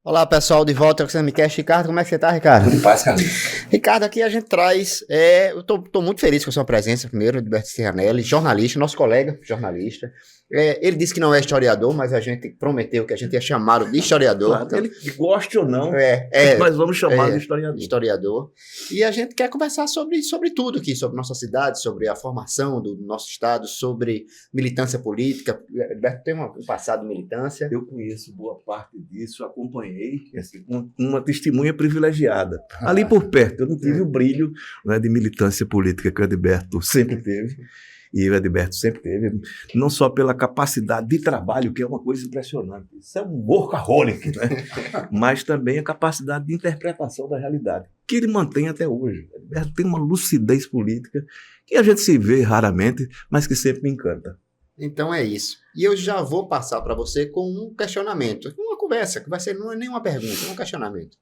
Olá pessoal, de volta ao Xamicast. Ricardo, como é que você tá, Ricardo? Tudo em paz, cara. Ricardo, aqui a gente traz, eu tô muito feliz com a sua presença, primeiro, Edberto Serranelli, jornalista, nosso colega, jornalista. Ele disse que não é historiador, mas a gente prometeu que a gente ia chamá-lo de historiador. Claro, então, ele goste ou não, nós vamos chamar de historiador. E a gente quer conversar sobre tudo aqui, sobre nossa cidade, sobre a formação do nosso estado, sobre militância política. Edberto tem um passado de militância. Eu conheço boa parte disso, acompanhei, assim, uma testemunha privilegiada. Ali por perto, eu não tive o brilho, né, de militância política que o Edberto sempre teve. E o Edberto sempre teve, não só pela capacidade de trabalho, que é uma coisa impressionante, isso é um workaholic, né? Mas também a capacidade de interpretação da realidade, que ele mantém até hoje. O Edberto tem uma lucidez política que a gente se vê raramente, mas que sempre me encanta. Então é isso. E eu já vou passar para você com um questionamento, uma conversa, que vai ser, não é nem uma pergunta, é um questionamento.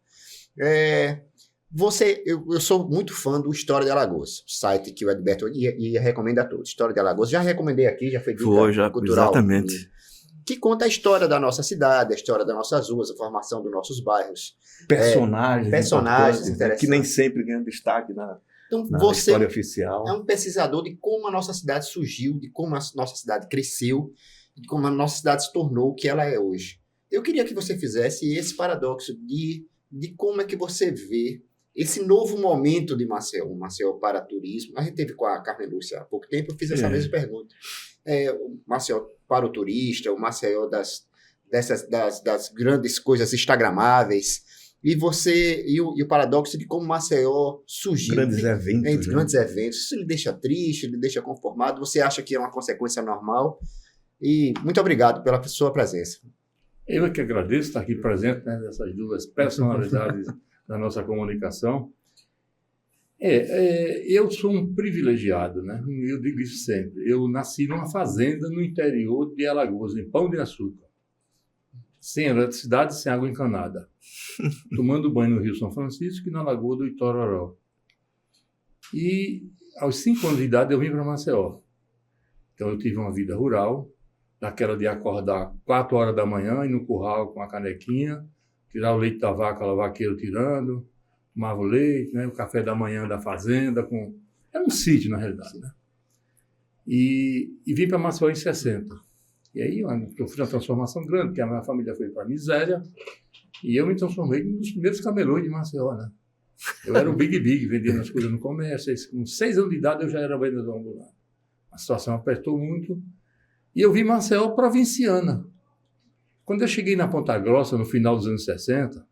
Eu sou muito fã do História de Alagoas, o site que o Edberto ia recomenda a todos. História de Alagoas, já recomendei aqui, já foi dica cultural. Exatamente. Que conta a história da nossa cidade, a história das nossas ruas, a formação dos nossos bairros. Personagens interessantes, que nem sempre ganham destaque na história oficial. É um pesquisador de como a nossa cidade surgiu, de como a nossa cidade cresceu, de como a nossa cidade se tornou o que ela é hoje. Eu queria que você fizesse esse paradoxo de como é que você vê esse novo momento de Maceió, um Maceió para turismo. A gente teve com a Carmen Lúcia há pouco tempo, eu fiz essa mesma pergunta. O Maceió para o turista, o Maceió das grandes coisas instagramáveis, e o paradoxo de como Maceió surgiu. Grandes eventos. Grandes eventos. Isso lhe deixa triste, lhe deixa conformado, você acha que é uma consequência normal? E muito obrigado pela sua presença. Eu é que agradeço estar aqui presente, né, dessas duas personalidades da nossa comunicação. Eu sou um privilegiado, né? Eu digo isso sempre. Eu nasci numa fazenda no interior de Alagoas, em Pão de Açúcar, sem eletricidade, sem água encanada, tomando banho no Rio São Francisco e na Lagoa do Itororó. E aos 5 anos de idade eu vim para Maceió. Então eu tive uma vida rural, daquela de acordar 4 horas da manhã, ir no curral com a canequinha, tirar o leite da vaca, o vaqueiro tirando, tomava o leite, né, o café da manhã da fazenda. Era um sítio, na realidade. Né? E vim para Maceió em 60. E aí eu fiz uma transformação grande, porque a minha família foi para a miséria, e eu me transformei em um dos primeiros camelões de Maceió. Né? Eu era o Big, vendendo as coisas no comércio. Com 6 anos de idade eu já era vendedor ambulante. A situação apertou muito, e eu vim Maceió provinciana. Quando eu cheguei na Ponta Grossa, no final dos anos 60,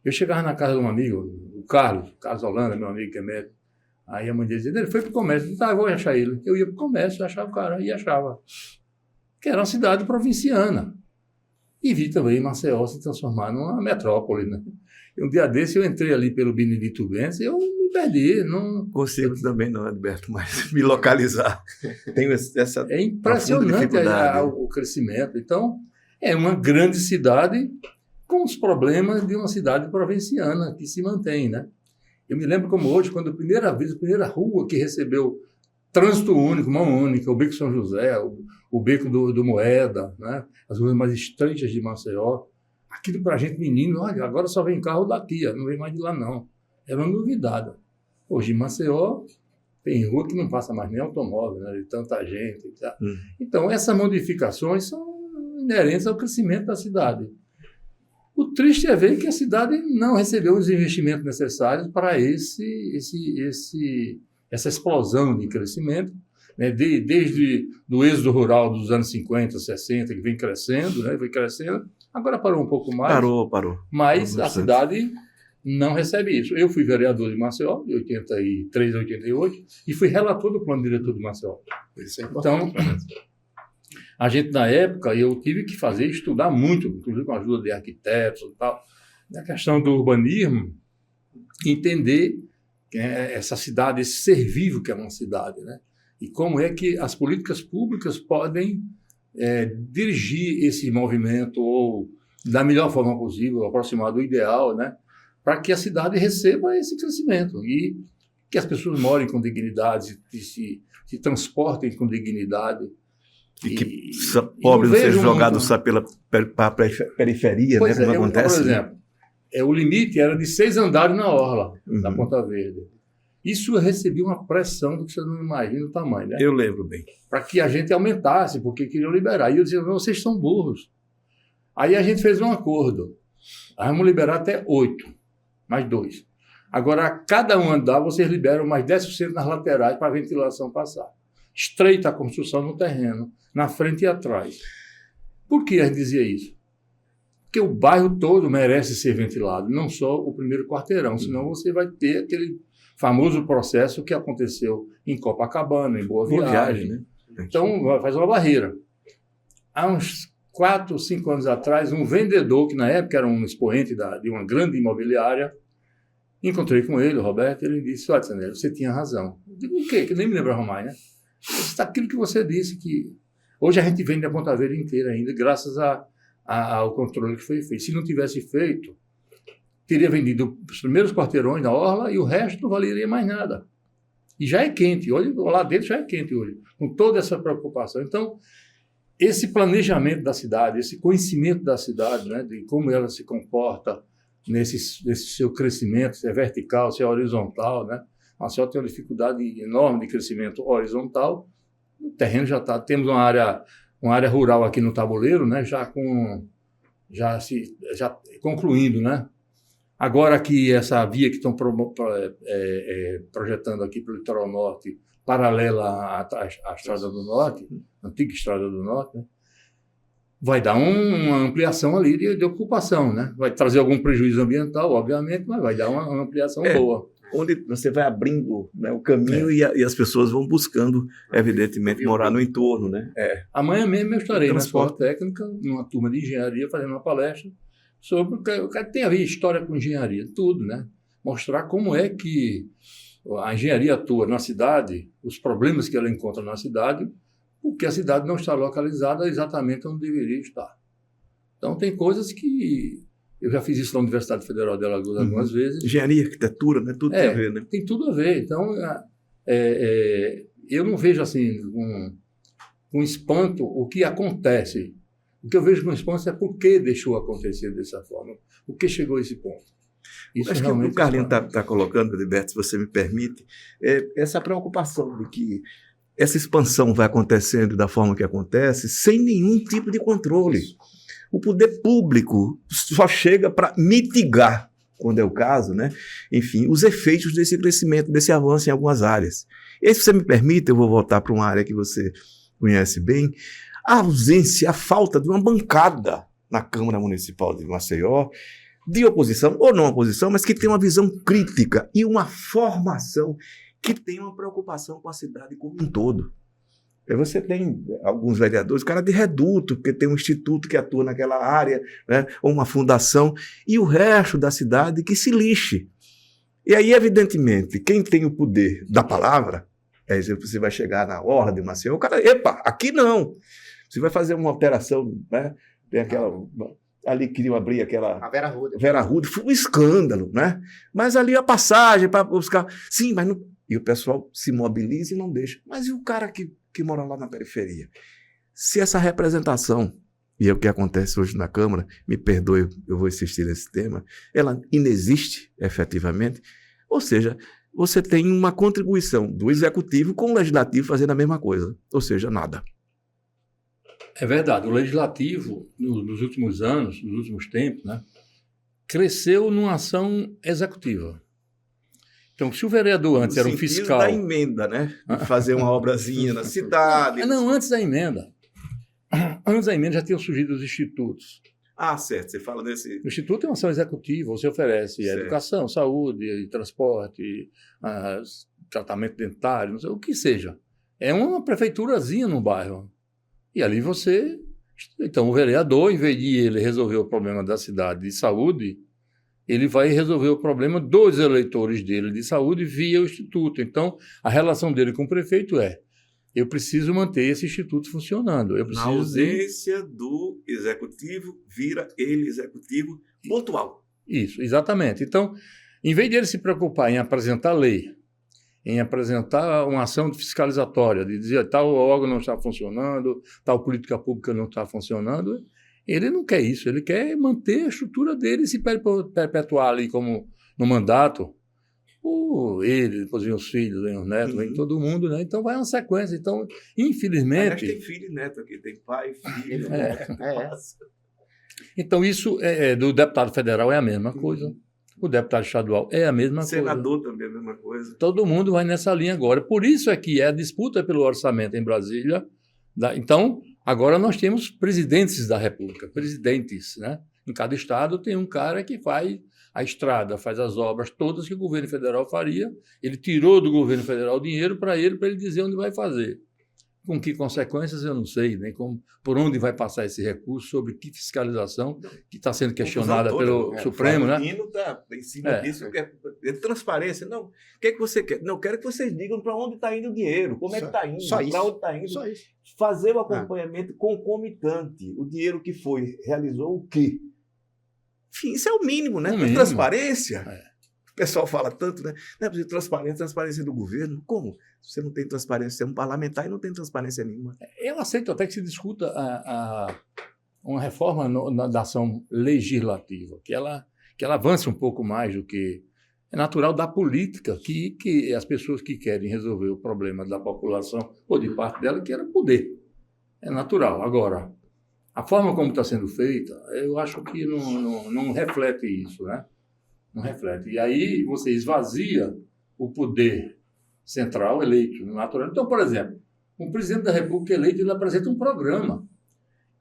eu chegava na casa de um amigo, o Carlos Holanda, meu amigo que é médico. Aí a mãe dele dizia, ele foi para o comércio. Eu disse, eu vou achar ele. Eu ia para o comércio, achava o cara, e achava. Que era uma cidade provinciana. E vi também Maceió se transformar numa metrópole. Né? E um dia desse eu entrei ali pelo Benedito Bentes e eu me perdi. Não consigo também não, Edberto, mas me localizar. Tenho essa É impressionante o crescimento. Então, é uma grande cidade com os problemas de uma cidade provinciana que se mantém, né? Eu me lembro como hoje, quando a primeira rua que recebeu trânsito único, mão única, o Beco São José, o Beco do Moeda, né? As ruas mais estreitas de Maceió. Aquilo para a gente, menino, olha, agora só vem carro daqui, não vem mais de lá não. Era uma novidade. Hoje em Maceió tem rua que não passa mais nem automóvel, né? De tanta gente. Tá? Então, essas modificações são inerentes ao crescimento da cidade. O triste é ver que a cidade não recebeu os investimentos necessários para essa explosão de crescimento, né? Desde o êxodo rural dos anos 50, 60, que vem crescendo, né? Foi crescendo, agora parou um pouco mais. Parou. Mas a cidade não recebe isso. Eu fui vereador de Maceió, de 83 a 88, e fui relator do plano diretor de Maceió. Isso é importante. Então, a gente, na época, eu tive que estudar muito, inclusive com a ajuda de arquitetos e tal, na questão do urbanismo, entender essa cidade, esse ser vivo que é uma cidade, né? E como é que as políticas públicas podem dirigir esse movimento ou, da melhor forma possível, aproximar do ideal, né? Para que a cidade receba esse crescimento e que as pessoas morem com dignidade, se transportem com dignidade. E que pobres não sejam jogados só pela periferia, né? Como acontece. Por exemplo, o limite era de 6 andares na orla da Uhum. Ponta Verde. Isso eu recebi uma pressão do que você não imagina o tamanho, né? Eu lembro bem. Para que a gente aumentasse, porque queriam liberar. E eu dizia, não, vocês são burros. Aí a gente fez um acordo. Vamos liberar até 8, mais 2. Agora, a cada um andar, vocês liberam mais 10% nas laterais para a ventilação passar. Estreita a construção no terreno, na frente e atrás. Por que a gente dizia isso? Porque o bairro todo merece ser ventilado, não só o primeiro quarteirão, senão você vai ter aquele famoso processo que aconteceu em Copacabana, em Boa Viagem. né? Então, faz uma barreira. Há uns 4, 5 anos atrás, um vendedor, que na época era um expoente de uma grande imobiliária, encontrei com ele, o Roberto, e ele disse, olha, Sanelli, você tinha razão. Eu digo, o quê? Que nem me lembrava mais, né? Isso aquilo que você disse, que hoje a gente vende a Ponta Verde inteira ainda, graças ao controle que foi feito. Se não tivesse feito, teria vendido os primeiros quarteirões da orla e o resto não valeria mais nada. E já é quente, hoje, lá dentro já é quente hoje, com toda essa preocupação. Então, esse planejamento da cidade, esse conhecimento da cidade, né, de como ela se comporta nesse seu crescimento, se é vertical, se é horizontal, né? A Maceió tem uma dificuldade enorme de crescimento horizontal. O terreno já está... Temos uma área rural aqui no Tabuleiro, né? Já concluindo, né? Agora que essa via que estão projetando aqui para o litoral norte, paralela à Estrada do Norte, antiga Estrada do Norte, né? Vai dar uma ampliação ali de ocupação, né? Vai trazer algum prejuízo ambiental, obviamente, mas vai dar uma ampliação boa. Onde você vai abrindo, né, o caminho e as pessoas vão buscando, evidentemente, morar no entorno, né? Amanhã mesmo eu estarei na Escola Transporte. Técnica, numa turma de engenharia, fazendo uma palestra sobre o que tem a ver história com engenharia, tudo, né? Mostrar como é que a engenharia atua na cidade, os problemas que ela encontra na cidade, porque a cidade não está localizada exatamente onde deveria estar. Então, tem coisas que... Eu já fiz isso na Universidade Federal de Alagoas algumas vezes. Engenharia, arquitetura, né? Tudo tem a ver, né? Tem tudo a ver. Então, eu não vejo assim com espanto o que acontece. O que eu vejo com espanto é por que deixou acontecer dessa forma, por que chegou a esse ponto. Isso Acho que o Carlinhos está colocando, Edilberto, se você me permite, essa preocupação de que essa expansão vai acontecendo da forma que acontece, sem nenhum tipo de controle. O poder público só chega para mitigar, quando é o caso, né? Enfim, os efeitos desse crescimento, desse avanço em algumas áreas. E se você me permite, eu vou voltar para uma área que você conhece bem, a ausência, a falta de uma bancada na Câmara Municipal de Maceió, de oposição ou não oposição, mas que tem uma visão crítica e uma formação que tem uma preocupação com a cidade como um todo. Você tem alguns vereadores, cara de reduto, porque tem um instituto que atua naquela área, né, ou uma fundação, e o resto da cidade que se lixe. E aí, evidentemente, quem tem o poder da palavra, você vai chegar na orla de Maceió, o cara, epa, aqui não. Você vai fazer uma alteração, né, tem aquela... Ali queriam abrir aquela... A Vera Ruda. Vera Ruda, foi um escândalo, né? Mas ali a passagem para buscar... Sim, mas não... E o pessoal se mobiliza e não deixa. Mas e o cara que mora lá na periferia? Se essa representação, e é o que acontece hoje na Câmara, me perdoe, eu vou insistir nesse tema, ela inexiste efetivamente, ou seja, você tem uma contribuição do Executivo com o Legislativo fazendo a mesma coisa, ou seja, nada. É verdade, o Legislativo, nos últimos anos, nos últimos tempos, né, cresceu numa ação executiva. Então, se o vereador antes era um fiscal... da emenda, né? De fazer uma obrazinha na cidade. Não, antes da emenda. Antes da emenda já tinham surgido os institutos. Ah, certo, você fala desse... O instituto é uma ação executiva, você oferece Certo. educação, saúde, transporte, tratamento dentário, não sei, o que seja. É uma prefeiturazinha no bairro. E ali você... Então, o vereador, em vez de ele resolver o problema da cidade de saúde, ele vai resolver o problema dos eleitores dele de saúde via o instituto. Então, a relação dele com o prefeito é: eu preciso manter esse instituto funcionando. Eu preciso Na ausência do executivo, vira ele executivo pontual. Isso, exatamente. Então, em vez de ele se preocupar em apresentar lei, em apresentar uma ação fiscalizatória, de dizer tal órgão não está funcionando, tal política pública não está funcionando, Ele não quer isso, ele quer manter a estrutura dele e se perpetuar ali como no mandato. Ele, depois vem os filhos, vem os netos, vem todo mundo, né? Então vai uma sequência. Então, infelizmente... Aliás, tem filho e neto aqui, tem pai, filho... Então, isso do deputado federal é a mesma coisa. O deputado estadual é a mesma coisa. Senador também é a mesma coisa. Todo mundo vai nessa linha agora. Por isso é que é a disputa pelo orçamento em Brasília. Então, agora nós temos presidentes da República, presidentes, né? Em cada estado tem um cara que faz a estrada, faz as obras todas que o governo federal faria. Ele tirou do governo federal dinheiro para ele dizer onde vai fazer. Com que consequências, eu não sei, nem por onde vai passar esse recurso, sobre que fiscalização que está sendo questionada pelo Supremo, né? O Nino está em cima disso, é transparência. Não, o que é que você quer? Não, eu quero que vocês digam para onde está indo o dinheiro, como é que está indo, para onde está indo. Só isso. Fazer o acompanhamento concomitante. O dinheiro que foi, realizou o quê? Enfim, isso é o mínimo, né? Transparência. O pessoal fala tanto, né? Não é preciso transparência do governo. Como? Se você não tem transparência, você é um parlamentar e não tem transparência nenhuma. Eu aceito até que se discuta uma reforma da ação legislativa, que ela avance um pouco mais do que é natural da política, que as pessoas que querem resolver o problema da população, ou de parte dela, querem poder. É natural. Agora, a forma como está sendo feita, eu acho que não reflete isso, né? Não reflete. E aí você esvazia o poder central eleito, natural. Então, por exemplo, o presidente da República eleito, ele apresenta um programa.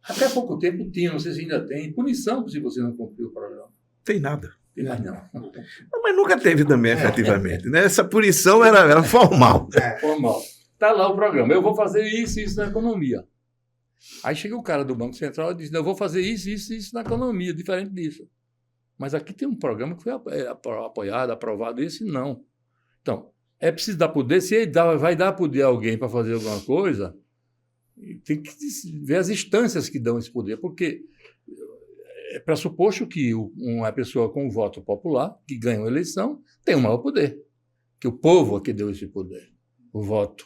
Até pouco tempo tinha, não sei se ainda tem, punição se você não cumpriu o programa. Tem nada. Tem mais não. Mas nunca teve também, efetivamente. Né? Essa punição era formal. Formal. Está lá o programa. Eu vou fazer isso e isso na economia. Aí chega o cara do Banco Central e diz, não, eu vou fazer isso e isso na economia, diferente disso. Mas aqui tem um programa que foi apoiado, aprovado, esse não. Então, é preciso dar poder. Se ele vai dar poder a alguém para fazer alguma coisa, tem que ver as instâncias que dão esse poder, porque é pressuposto que uma pessoa com voto popular, que ganha uma eleição, tem o maior poder, que o povo é que deu esse poder, o voto.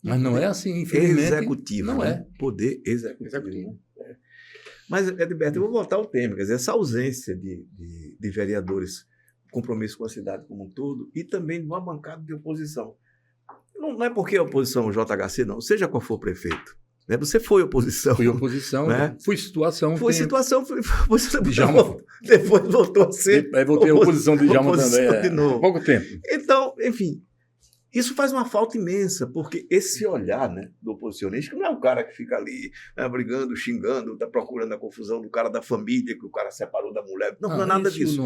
Mas não é assim, infelizmente. Executivo. Não é. Poder executivo. Mas, Edilberto, eu vou voltar ao tema, quer dizer, essa ausência de vereadores, compromisso com a cidade como um todo, e também de uma bancada de oposição. Não é porque a oposição JHC, não, seja qual for o prefeito. Né? Você foi oposição. Fui oposição, né? Fui situação. Foi situação, Djalma. Depois voltou a ser. Aí voltei a oposição de Djalma também. De novo. Pouco tempo. Então, enfim. Isso faz uma falta imensa, porque esse olhar, né, do oposicionista, que não é um cara que fica ali, né, brigando, xingando, está procurando a confusão do cara da família, que o cara separou da mulher. Não é nada disso.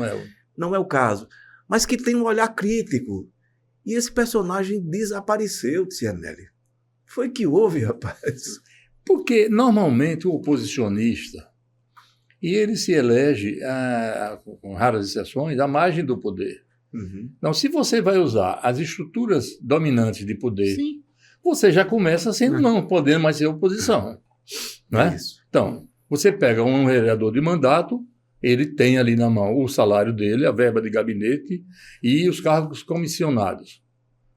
Não é o caso. Mas que tem um olhar crítico. E esse personagem desapareceu, Cianelli. Foi que houve, rapaz? Porque, normalmente, o oposicionista, e ele se elege, com raras exceções, à margem do poder. Uhum. Então, se você vai usar as estruturas dominantes de poder, Sim. você já começa sendo não podendo mais ser oposição. Não é? Isso. Então, você pega um vereador de mandato, ele tem ali na mão o salário dele, a verba de gabinete e os cargos comissionados.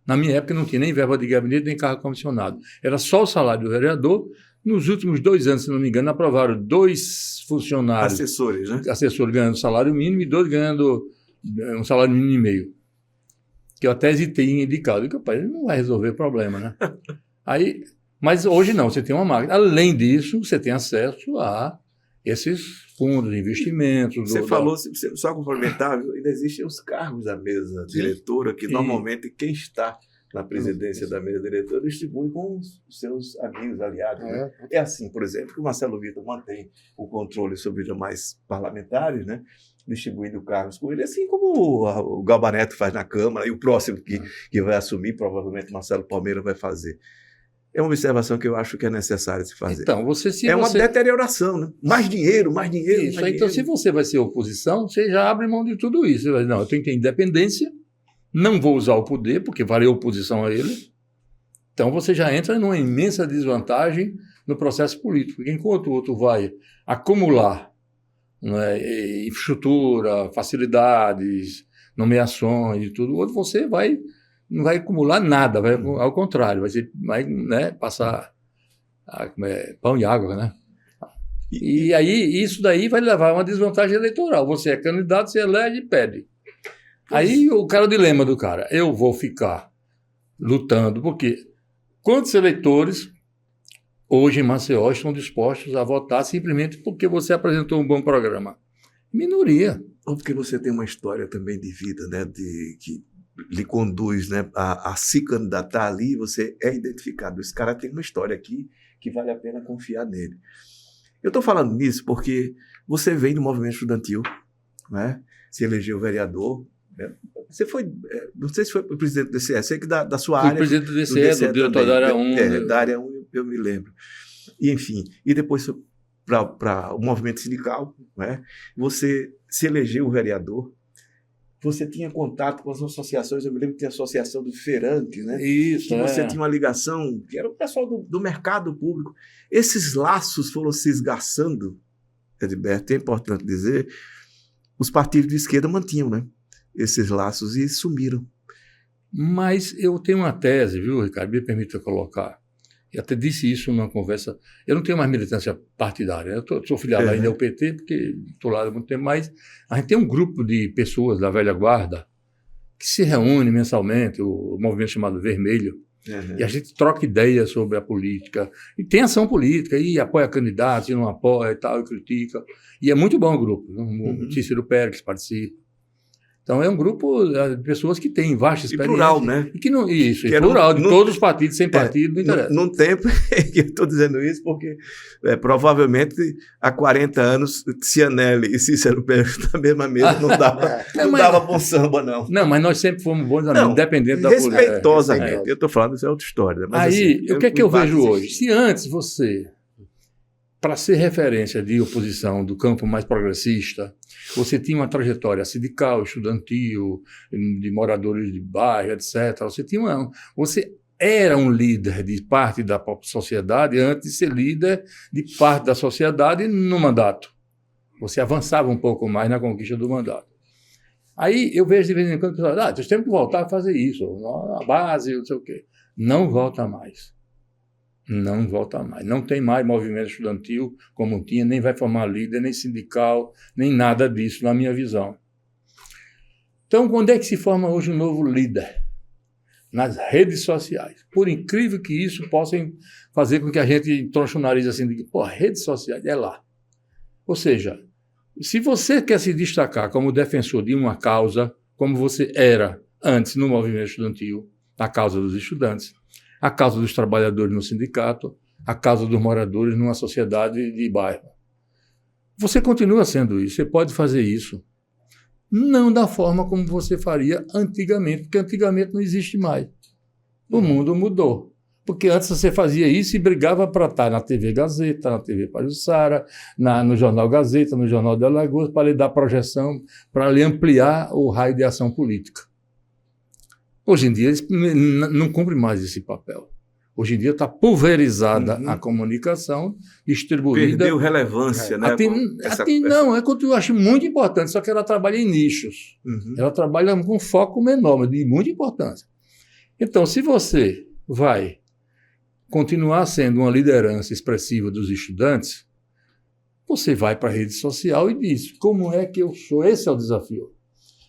Na minha época não tinha nem verba de gabinete nem cargo comissionado. Era só o salário do vereador. Nos últimos 2 anos, se não me engano, aprovaram 2 funcionários. Assessores, né? Assessores ganhando salário mínimo e 2 ganhando um salário mínimo e meio. Que eu até hesitei em indicar. Eu digo, rapaz, ele não vai resolver o problema, né? Mas hoje não, você tem uma máquina. Além disso, você tem acesso a esses fundos de investimentos. Você falou, só complementar, ainda existem os cargos da mesa diretora, que normalmente quem está na presidência da mesa diretora distribui com os seus amigos, aliados. Né? É assim, por exemplo, que o Marcelo Vitor mantém o controle sobre os demais parlamentares, né? Distribuindo cargos com ele, assim como o Galba Neto faz na Câmara, e o próximo que vai assumir, provavelmente Marcelo Palmeira vai fazer. É uma observação que eu acho que é necessário se fazer. Então, uma deterioração, né? Mais dinheiro. Isso. Então, se você vai ser oposição, você já abre mão de tudo isso. Você vai dizer, não, eu tenho que ter independência, não vou usar o poder, porque farei oposição a ele. Então, você já entra numa imensa desvantagem no processo político. Porque enquanto o outro vai acumular, né, infraestrutura, facilidades, nomeações e tudo, o outro você não vai acumular nada, ao contrário, vai né, passar pão e água, né? E aí, isso daí vai levar a uma desvantagem eleitoral. Você é candidato, você elege e pede. Aí o dilema do cara, eu vou ficar lutando, porque quantos eleitores hoje em Maceió estão dispostos a votar simplesmente porque você apresentou um bom programa? Minoria. Ou porque você tem uma história também de vida, né, que lhe conduz, né, a se candidatar ali, você é identificado. Esse cara tem uma história aqui que vale a pena confiar nele. Eu estou falando nisso porque você vem do movimento estudantil, né, se elegeu vereador, né? Você foi, não sei se foi presidente do DCE, sei que da sua área. Presidente do DCE, do diretor da área 1. Da área 1 eu me lembro. E, enfim, e depois para o movimento sindical, né? Você se elegeu vereador, você tinha contato com as associações, eu me lembro que tinha a Associação dos Feirantes, né? Isso, que você tinha uma ligação, que era o pessoal do mercado público. Esses laços foram se esgarçando, Edilberto, é importante dizer, os partidos de esquerda mantinham, né, esses laços e sumiram. Mas eu tenho uma tese, viu, Ricardo? Me permita colocar. Eu até disse isso numa conversa. Eu não tenho mais militância partidária. Eu sou filiado ainda ao PT, porque estou lá há muito tempo, mas a gente tem um grupo de pessoas da velha guarda que se reúne mensalmente, o movimento chamado Vermelho, e a gente troca ideias sobre a política. E tem ação política, e apoia candidatos, e não apoia e tal, e critica. E é muito bom o grupo. O Cícero Pérez participa. Então, é um grupo de pessoas que têm vasta experiência. E plural, né? E que não, isso, e plural, de todos os partidos, sem partido, não interessa. Num tempo, eu estou dizendo isso porque provavelmente há 40 anos, Cianelli e Cícero Pérez na mesma mesa não dava bom samba, não. Não, mas nós sempre fomos bons amigos, independente da política. Respeitosamente. Eu estou falando, isso é outra história. Mas, aí, assim, o que é que eu vejo hoje? Se antes você, para ser referência de oposição do campo mais progressista, você tinha uma trajetória sindical, estudantil, de moradores de bairro, etc. Você era um líder de parte da sociedade antes de ser líder de parte da sociedade no mandato. Você avançava um pouco mais na conquista do mandato. Aí eu vejo de vez em quando pessoas nós temos que voltar a fazer isso, a base, não sei o quê. Não volta mais. Não volta mais. Não tem mais movimento estudantil como tinha, nem vai formar líder, nem sindical, nem nada disso, na minha visão. Então, quando é que se forma hoje um novo líder? Nas redes sociais. Por incrível que isso possa fazer com que a gente tronche o nariz assim, de redes sociais, é lá. Ou seja, se você quer se destacar como defensor de uma causa, como você era antes no movimento estudantil, a causa dos estudantes, a causa dos trabalhadores no sindicato, a causa dos moradores numa sociedade de bairro. Você continua sendo isso, você pode fazer isso. Não da forma como você faria antigamente, porque antigamente não existe mais. O mundo mudou. Porque antes você fazia isso e brigava para estar na TV Gazeta, na TV Pajuçara, no Jornal Gazeta, no Jornal de Alagoas, para lhe dar projeção, para lhe ampliar o raio de ação política. Hoje em dia, eles não cumprem mais esse papel. Hoje em dia está pulverizada a comunicação, distribuída. Perdeu relevância, né? Não, é que eu acho muito importante, só que ela trabalha em nichos. Ela trabalha com foco menor, mas de muita importância. Então, se você vai continuar sendo uma liderança expressiva dos estudantes, você vai para a rede social e diz, como é que eu sou? Esse é o desafio.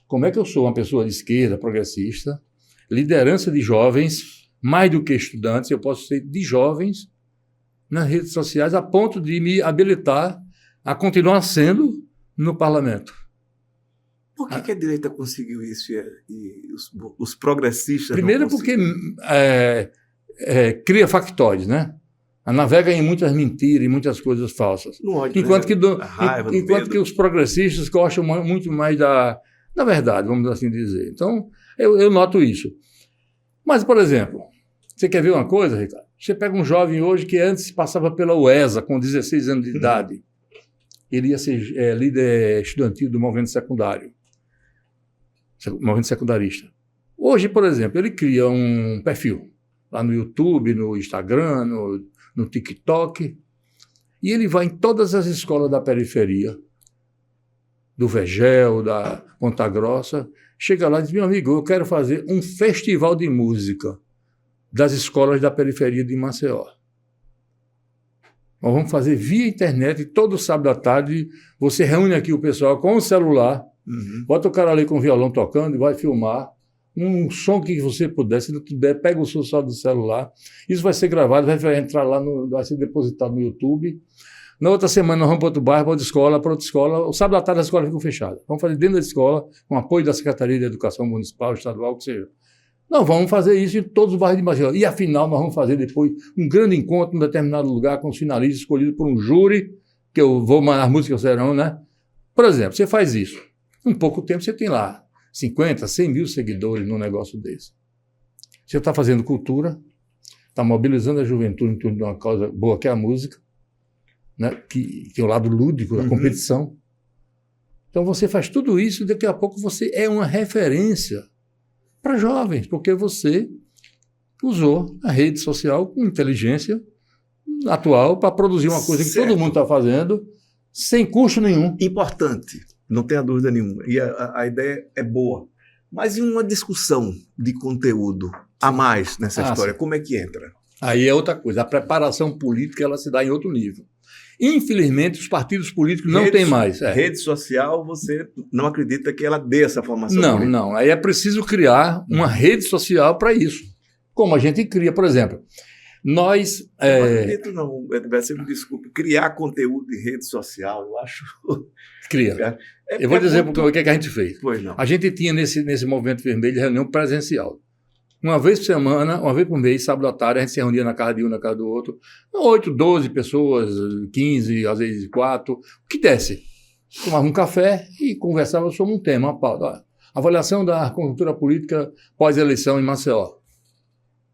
Como é que eu sou uma pessoa de esquerda, progressista, liderança de jovens, mais do que estudantes, eu posso ser de jovens nas redes sociais a ponto de me habilitar a continuar sendo no parlamento. Por que a direita conseguiu isso e os progressistas primeiro não conseguiram? Porque cria factóides, né? Navega em muitas mentiras e muitas coisas falsas. Ódio, enquanto né? que os progressistas gostam muito mais da verdade, vamos assim dizer. Então, eu noto isso. Mas, por exemplo, você quer ver uma coisa, Ricardo? Você pega um jovem hoje que antes passava pela UESA com 16 anos de idade. Ele ia ser líder estudantil do movimento secundário. Movimento secundarista. Hoje, por exemplo, ele cria um perfil lá no YouTube, no Instagram, no TikTok, e ele vai em todas as escolas da periferia, do Vegel, da Ponta Grossa, chega lá e diz, meu amigo, eu quero fazer um festival de música das escolas da periferia de Maceió. Nós vamos fazer via internet, todo sábado à tarde, você reúne aqui o pessoal com o celular, bota o cara ali com o violão tocando e vai filmar um som que você puder, se não puder, pega o som só do celular, isso vai ser gravado, vai entrar lá, vai ser depositado no YouTube. Na outra semana nós vamos para outro bairro, para outra escola, o sábado à tarde as escolas ficam fechadas. Vamos fazer dentro da escola, com apoio da Secretaria de Educação Municipal, Estadual, o que seja. Não, vamos fazer isso em todos os bairros de Maceió. E, afinal, nós vamos fazer depois um grande encontro em um determinado lugar com os finalistas escolhidos por um júri, que eu vou mandar as músicas serão, né? Por exemplo, você faz isso. Em pouco tempo você tem lá 50, 100 mil seguidores num negócio desse. Você está fazendo cultura, está mobilizando a juventude em torno de uma causa boa que é a música, né? Que é o lado lúdico da competição. Então você faz tudo isso e daqui a pouco você é uma referência para jovens, porque você usou a rede social com inteligência atual para produzir uma coisa que todo mundo está fazendo sem custo nenhum. Importante, não tenha dúvida nenhuma. E a ideia é boa. Mas em uma discussão de conteúdo a mais nessa história, como é que entra? Aí é outra coisa. A preparação política ela se dá em outro nível. Infelizmente, os partidos políticos não têm mais. Rede social, você não acredita que ela dê essa formação política? Não. Aí é preciso criar uma rede social para isso. Como a gente cria, por exemplo, nós... Não acredito não, Edberto, você me desculpe. Criar conteúdo em rede social, eu acho... Cria. Eu vou dizer o que a gente fez. Pois não. A gente tinha nesse Movimento Vermelho reunião presencial. Uma vez por semana, uma vez por mês, sábado à tarde, a gente se reunia na casa de um, na casa do outro. 8, 12 pessoas, 15, às vezes 4, o que desse. Tomava um café e conversava sobre um tema, uma pauta. Avaliação da conjuntura política pós-eleição em Maceió. O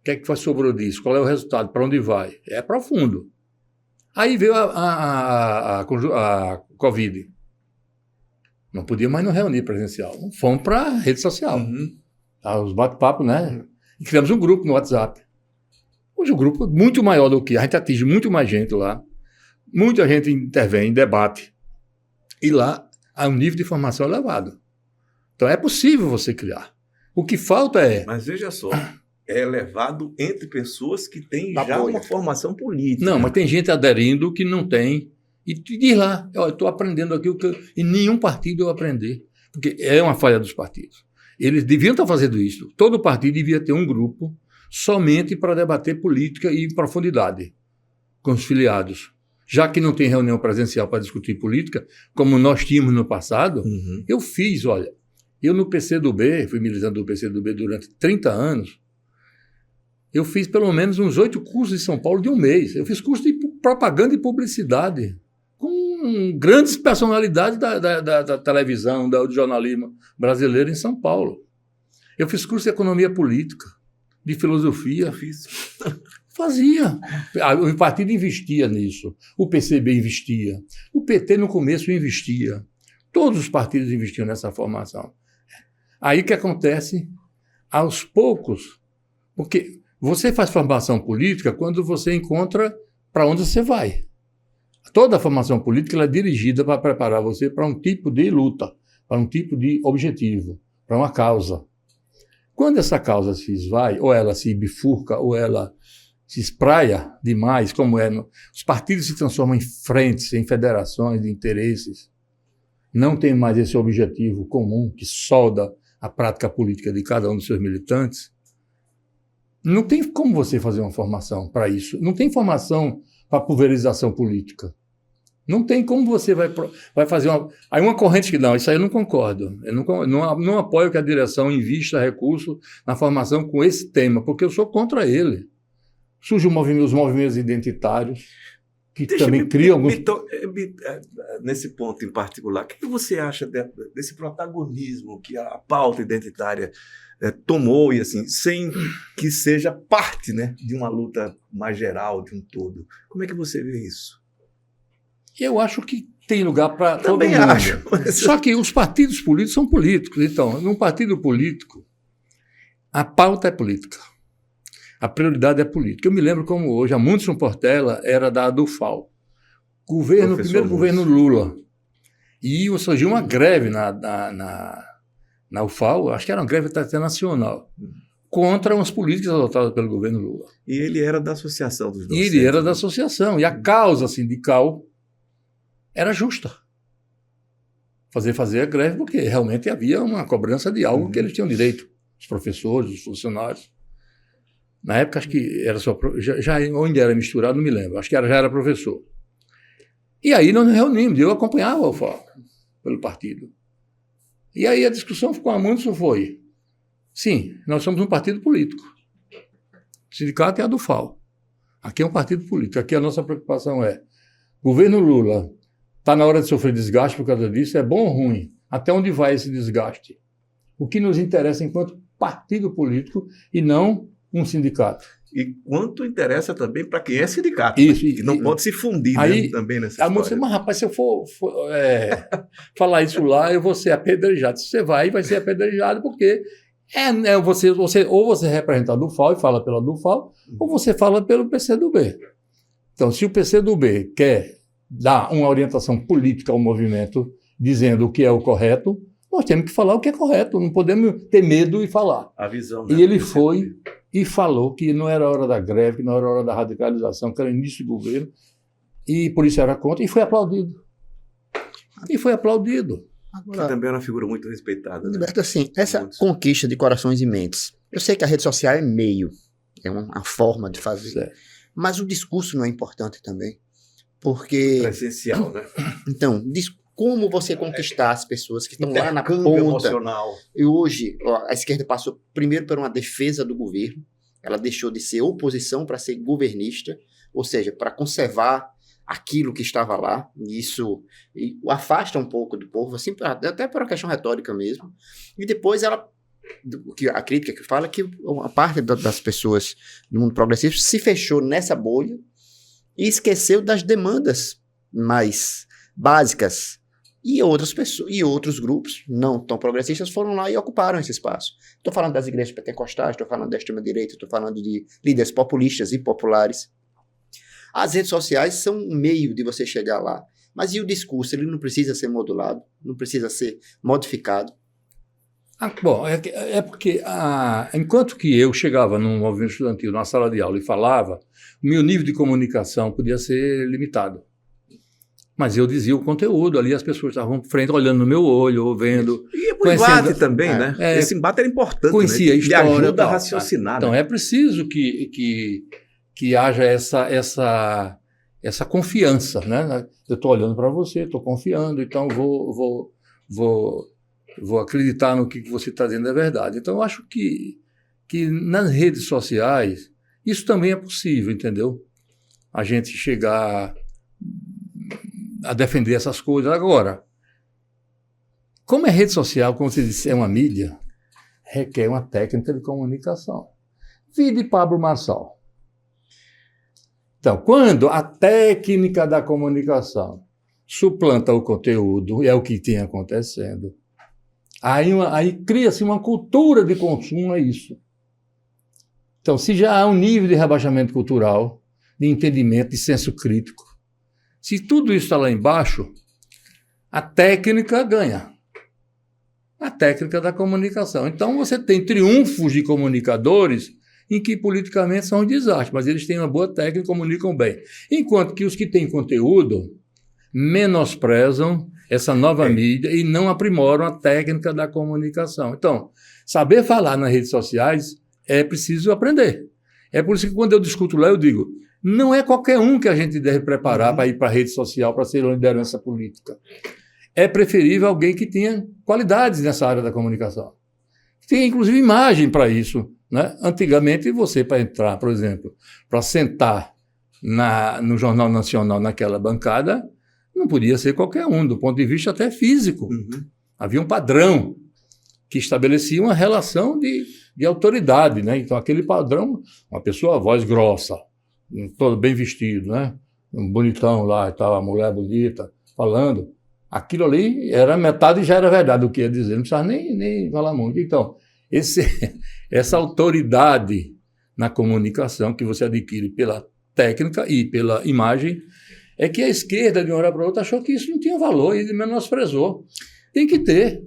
que é que sobrou disso? Qual é o resultado? Para onde vai? É profundo. Aí veio a Covid. Não podia mais nos reunir presencial. Fomos para a rede social. Os bate-papos, né? E criamos um grupo no WhatsApp. Hoje o grupo é muito maior do que a gente atinge muito mais gente lá. Muita gente intervém, debate. E lá há um nível de informação elevado. Então é possível você criar. O que falta é... Mas veja só, é elevado entre pessoas que têm já uma formação política. Não, mas tem gente aderindo que não tem. E diz lá, eu estou aprendendo aqui o que em nenhum partido eu aprendi. Porque é uma falha dos partidos. Eles deviam estar fazendo isso. Todo partido devia ter um grupo somente para debater política e profundidade com os filiados. Já que não tem reunião presencial para discutir política, como nós tínhamos no passado, eu fiz, olha, eu no PCdoB, fui militante do PCdoB durante 30 anos, eu fiz pelo menos uns 8 cursos em São Paulo de um mês. Eu fiz curso de propaganda e publicidade com grandes personalidades da televisão, do jornalismo brasileiro em São Paulo. Eu fiz curso de economia política, de filosofia. Fazia. O partido investia nisso. O PCB investia. O PT, no começo, investia. Todos os partidos investiam nessa formação. Aí o que acontece? Aos poucos, porque você faz formação política quando você encontra para onde você vai. Toda a formação política ela é dirigida para preparar você para um tipo de luta, para um tipo de objetivo, para uma causa. Quando essa causa se esvai, ou ela se bifurca, ou ela se espraia demais, como é, os partidos se transformam em frentes, em federações de interesses. Não tem mais esse objetivo comum que solda a prática política de cada um dos seus militantes. Não tem como você fazer uma formação para isso. Não tem formação para pulverização política. Não tem como você vai fazer uma... Aí uma corrente que não, isso aí eu não concordo. Eu não apoio que a direção invista recursos na formação com esse tema, porque eu sou contra ele. Surgem os movimentos identitários, que também criam alguns... Nesse ponto em particular, o que você acha desse protagonismo que a pauta identitária tomou, e assim, sem que seja parte, né, de uma luta mais geral, de um todo? Como é que você vê isso? Eu acho que tem lugar para todo mundo. Acho. Só que os partidos políticos são políticos. Então, num partido político, a pauta é política. A prioridade é política. Eu me lembro como hoje, a Múncio Portela era da UFAL. Primeiro governo Lula. E surgiu uma greve na UFAL, acho que era uma greve até nacional. contra umas políticas adotadas pelo governo Lula. E ele era da associação dos E docentes. ele era da associação. E a causa sindical era justa. Fazer a greve, porque realmente havia uma cobrança de algo que eles tinham direito. Os professores, os funcionários. Na época, acho que era só... Já onde era misturado, não me lembro. Acho que já era professor. E aí nós nos reunimos. Eu acompanhava o FAO pelo partido. E aí a discussão ficou muito, foi... Sim, nós somos um partido político. O sindicato é a do FAO. Aqui é um partido político. Aqui a nossa preocupação é: governo Lula está na hora de sofrer desgaste por causa disso, é bom ou ruim? Até onde vai esse desgaste? O que nos interessa enquanto partido político e não um sindicato. E quanto interessa também para quem é sindicato. Isso. Que não pode se fundir, aí, né, também nessa história. Disse, mas rapaz, se eu for falar isso lá, eu vou ser apedrejado. Se você vai ser apedrejado porque você é representado do FAO e fala pela do FAO, ou você fala pelo PCdoB. Então, se o PCdoB quer dar uma orientação política ao movimento, dizendo o que é o correto, nós temos que falar o que é correto, não podemos ter medo e falar. A visão, né? E ele foi e falou que não era hora da greve, que não era hora da radicalização, que era início de governo, e por isso era contra, e foi aplaudido. Agora, que também é uma figura muito respeitada. Né? Assim, essa conquista de corações e mentes, eu sei que a rede social é meio, é uma forma de fazer, certo. Mas o discurso não é importante também, porque... É essencial, né? Então, como você conquistar as pessoas que estão lá na ponta. Emocional. E hoje, a esquerda passou primeiro por uma defesa do governo, ela deixou de ser oposição para ser governista, ou seja, para conservar aquilo que estava lá, e isso afasta um pouco do povo, assim, até por uma questão retórica mesmo. E depois a crítica que fala é que uma parte das pessoas do mundo progressista se fechou nessa bolha e esqueceu das demandas mais básicas. E outras pessoas, e outros grupos não tão progressistas foram lá e ocuparam esse espaço. Estou falando das igrejas pentecostais, estou falando da extrema-direita, estou falando de líderes populistas e populares. As redes sociais são um meio de você chegar lá. Mas e o discurso? Ele não precisa ser modulado, não precisa ser modificado. Bom, é porque enquanto que eu chegava num movimento estudantil, numa sala de aula e falava, o meu nível de comunicação podia ser limitado. Mas eu dizia o conteúdo, ali as pessoas estavam frente, olhando no meu olho, ouvindo. E o embate também, né? Esse embate era importante. Conhecia, né? A história. Ele ajuda a raciocinar. Então, né? É preciso que haja essa confiança, né? Eu estou olhando para você, estou confiando, então vou acreditar no que você está dizendo é verdade. Então, eu acho que nas redes sociais isso também é possível, entendeu? A gente chegar a defender essas coisas. Agora, como é rede social, como você disse, é uma mídia, requer uma técnica de comunicação. Vide Pablo Marçal. Então, quando a técnica da comunicação suplanta o conteúdo, é o que tem acontecendo, aí cria-se uma cultura de consumo, é isso. Então, se já há um nível de rebaixamento cultural, de entendimento, de senso crítico, se tudo isso está lá embaixo, a técnica ganha. A técnica da comunicação. Então, você tem triunfos de comunicadores em que politicamente são um desastre, mas eles têm uma boa técnica e comunicam bem. Enquanto que os que têm conteúdo menosprezam essa nova mídia e não aprimoram a técnica da comunicação. Então, saber falar nas redes sociais é preciso aprender. É por isso que quando eu discuto lá, eu digo, não é qualquer um que a gente deve preparar para ir para a rede social, para ser uma liderança política. É preferível alguém que tenha qualidades nessa área da comunicação. Tem, inclusive, imagem para isso. Né? Antigamente, você, para entrar, por exemplo, para sentar no Jornal Nacional, naquela bancada, não podia ser qualquer um, do ponto de vista até físico. Havia um padrão que estabelecia uma relação de autoridade. Né? Então, aquele padrão, uma pessoa, voz grossa, todo bem vestido, né? Um bonitão lá e tal, a mulher bonita, falando. Aquilo ali era metade, já era verdade o que ia dizer, não precisava nem falar muito. Então, essa autoridade na comunicação que você adquire pela técnica e pela imagem, é que a esquerda, de uma hora para outra, achou que isso não tinha valor e menosprezou. Tem que ter.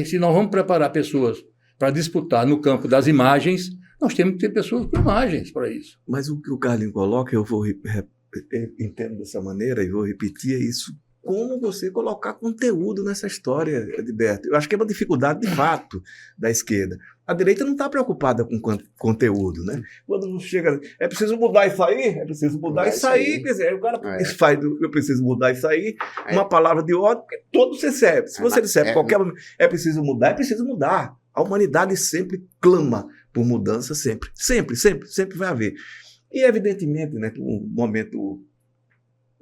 Se nós vamos preparar pessoas para disputar no campo das imagens, nós temos que ter pessoas com imagens para isso. Mas o que o Carlinhos coloca, eu entendo dessa maneira e vou repetir, é isso. Como você colocar conteúdo nessa história, Edilberto? Eu acho que é uma dificuldade, de fato, da esquerda. A direita não está preocupada com conteúdo, né? Quando chega, é preciso mudar isso aí, é preciso mudar isso aí. Quer dizer, aí o cara faz, eu preciso mudar isso aí, uma palavra de ordem, porque todos recebem. Se você recebe qualquer... É preciso mudar, é preciso mudar. A humanidade sempre clama por mudança, sempre. Sempre vai haver. E, evidentemente, né, um momento...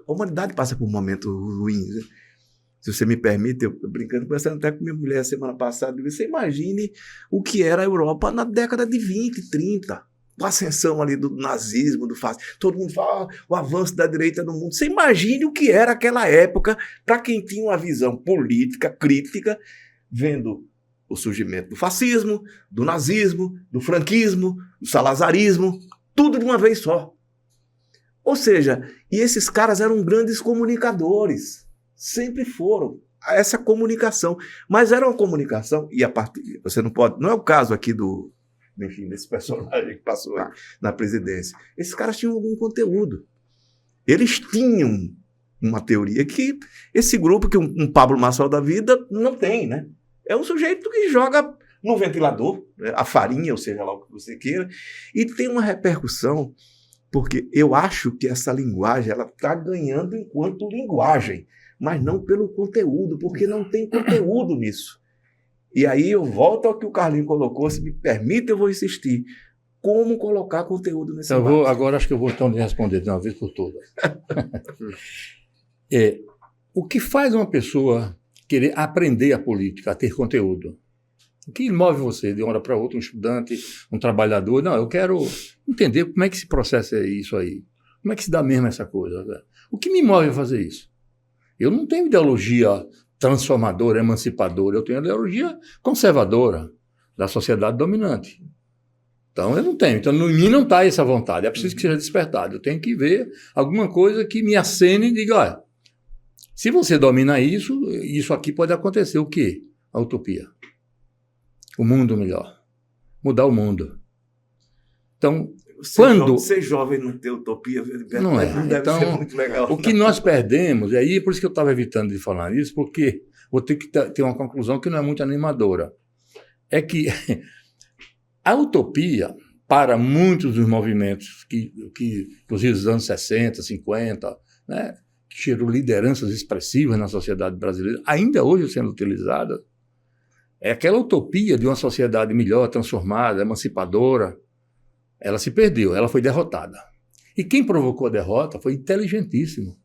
A humanidade passa por momentos ruins, né? Se você me permite, eu brincando, conversando até com minha mulher semana passada, você imagine o que era a Europa na década de 20, 30, com a ascensão ali do nazismo, do fascismo. Todo mundo fala o avanço da direita no mundo. Você imagine o que era aquela época para quem tinha uma visão política, crítica, vendo o surgimento do fascismo, do nazismo, do franquismo, do salazarismo, tudo de uma vez só. Ou seja, e esses caras eram grandes comunicadores, sempre foram, essa comunicação, mas era uma comunicação, e a partir, você não pode, não é o caso aqui desse personagem que passou na presidência, esses caras tinham algum conteúdo, eles tinham uma teoria que esse grupo, que um Pablo Marçal da vida, não tem, né? É um sujeito que joga no ventilador, né, a farinha, ou seja lá o que você queira, e tem uma repercussão. Porque eu acho que essa linguagem está ganhando enquanto linguagem, mas não pelo conteúdo, porque não tem conteúdo nisso. E aí eu volto ao que o Carlinhos colocou, se me permite, eu vou insistir. Como colocar conteúdo nesse então, agora acho que eu vou então lhe responder de uma vez por todas. O que faz uma pessoa querer aprender a política, a ter conteúdo? O que move você de uma hora para outra, um estudante, um trabalhador? Não, eu quero entender como é que se processa isso aí. Como é que se dá mesmo essa coisa? O que me move a fazer isso? Eu não tenho ideologia transformadora, emancipadora. Eu tenho ideologia conservadora da sociedade dominante. Então, eu não tenho. Então, em mim não está essa vontade. É preciso que seja despertado. Eu tenho que ver alguma coisa que me acene e diga, olha, se você domina isso, isso aqui pode acontecer. O quê? A utopia. O mundo melhor. Mudar o mundo. Então, ser jovem não ter utopia, não deve então, ser muito legal. O que nós perdemos, e aí por isso que eu estava evitando de falar nisso, porque vou ter que ter uma conclusão que não é muito animadora. É que a utopia, para muitos dos movimentos que inclusive dos anos 60, 50, né, que gerou lideranças expressivas na sociedade brasileira, ainda hoje sendo utilizada, é aquela utopia de uma sociedade melhor, transformada, emancipadora. Ela se perdeu, ela foi derrotada. E quem provocou a derrota foi inteligentíssimo.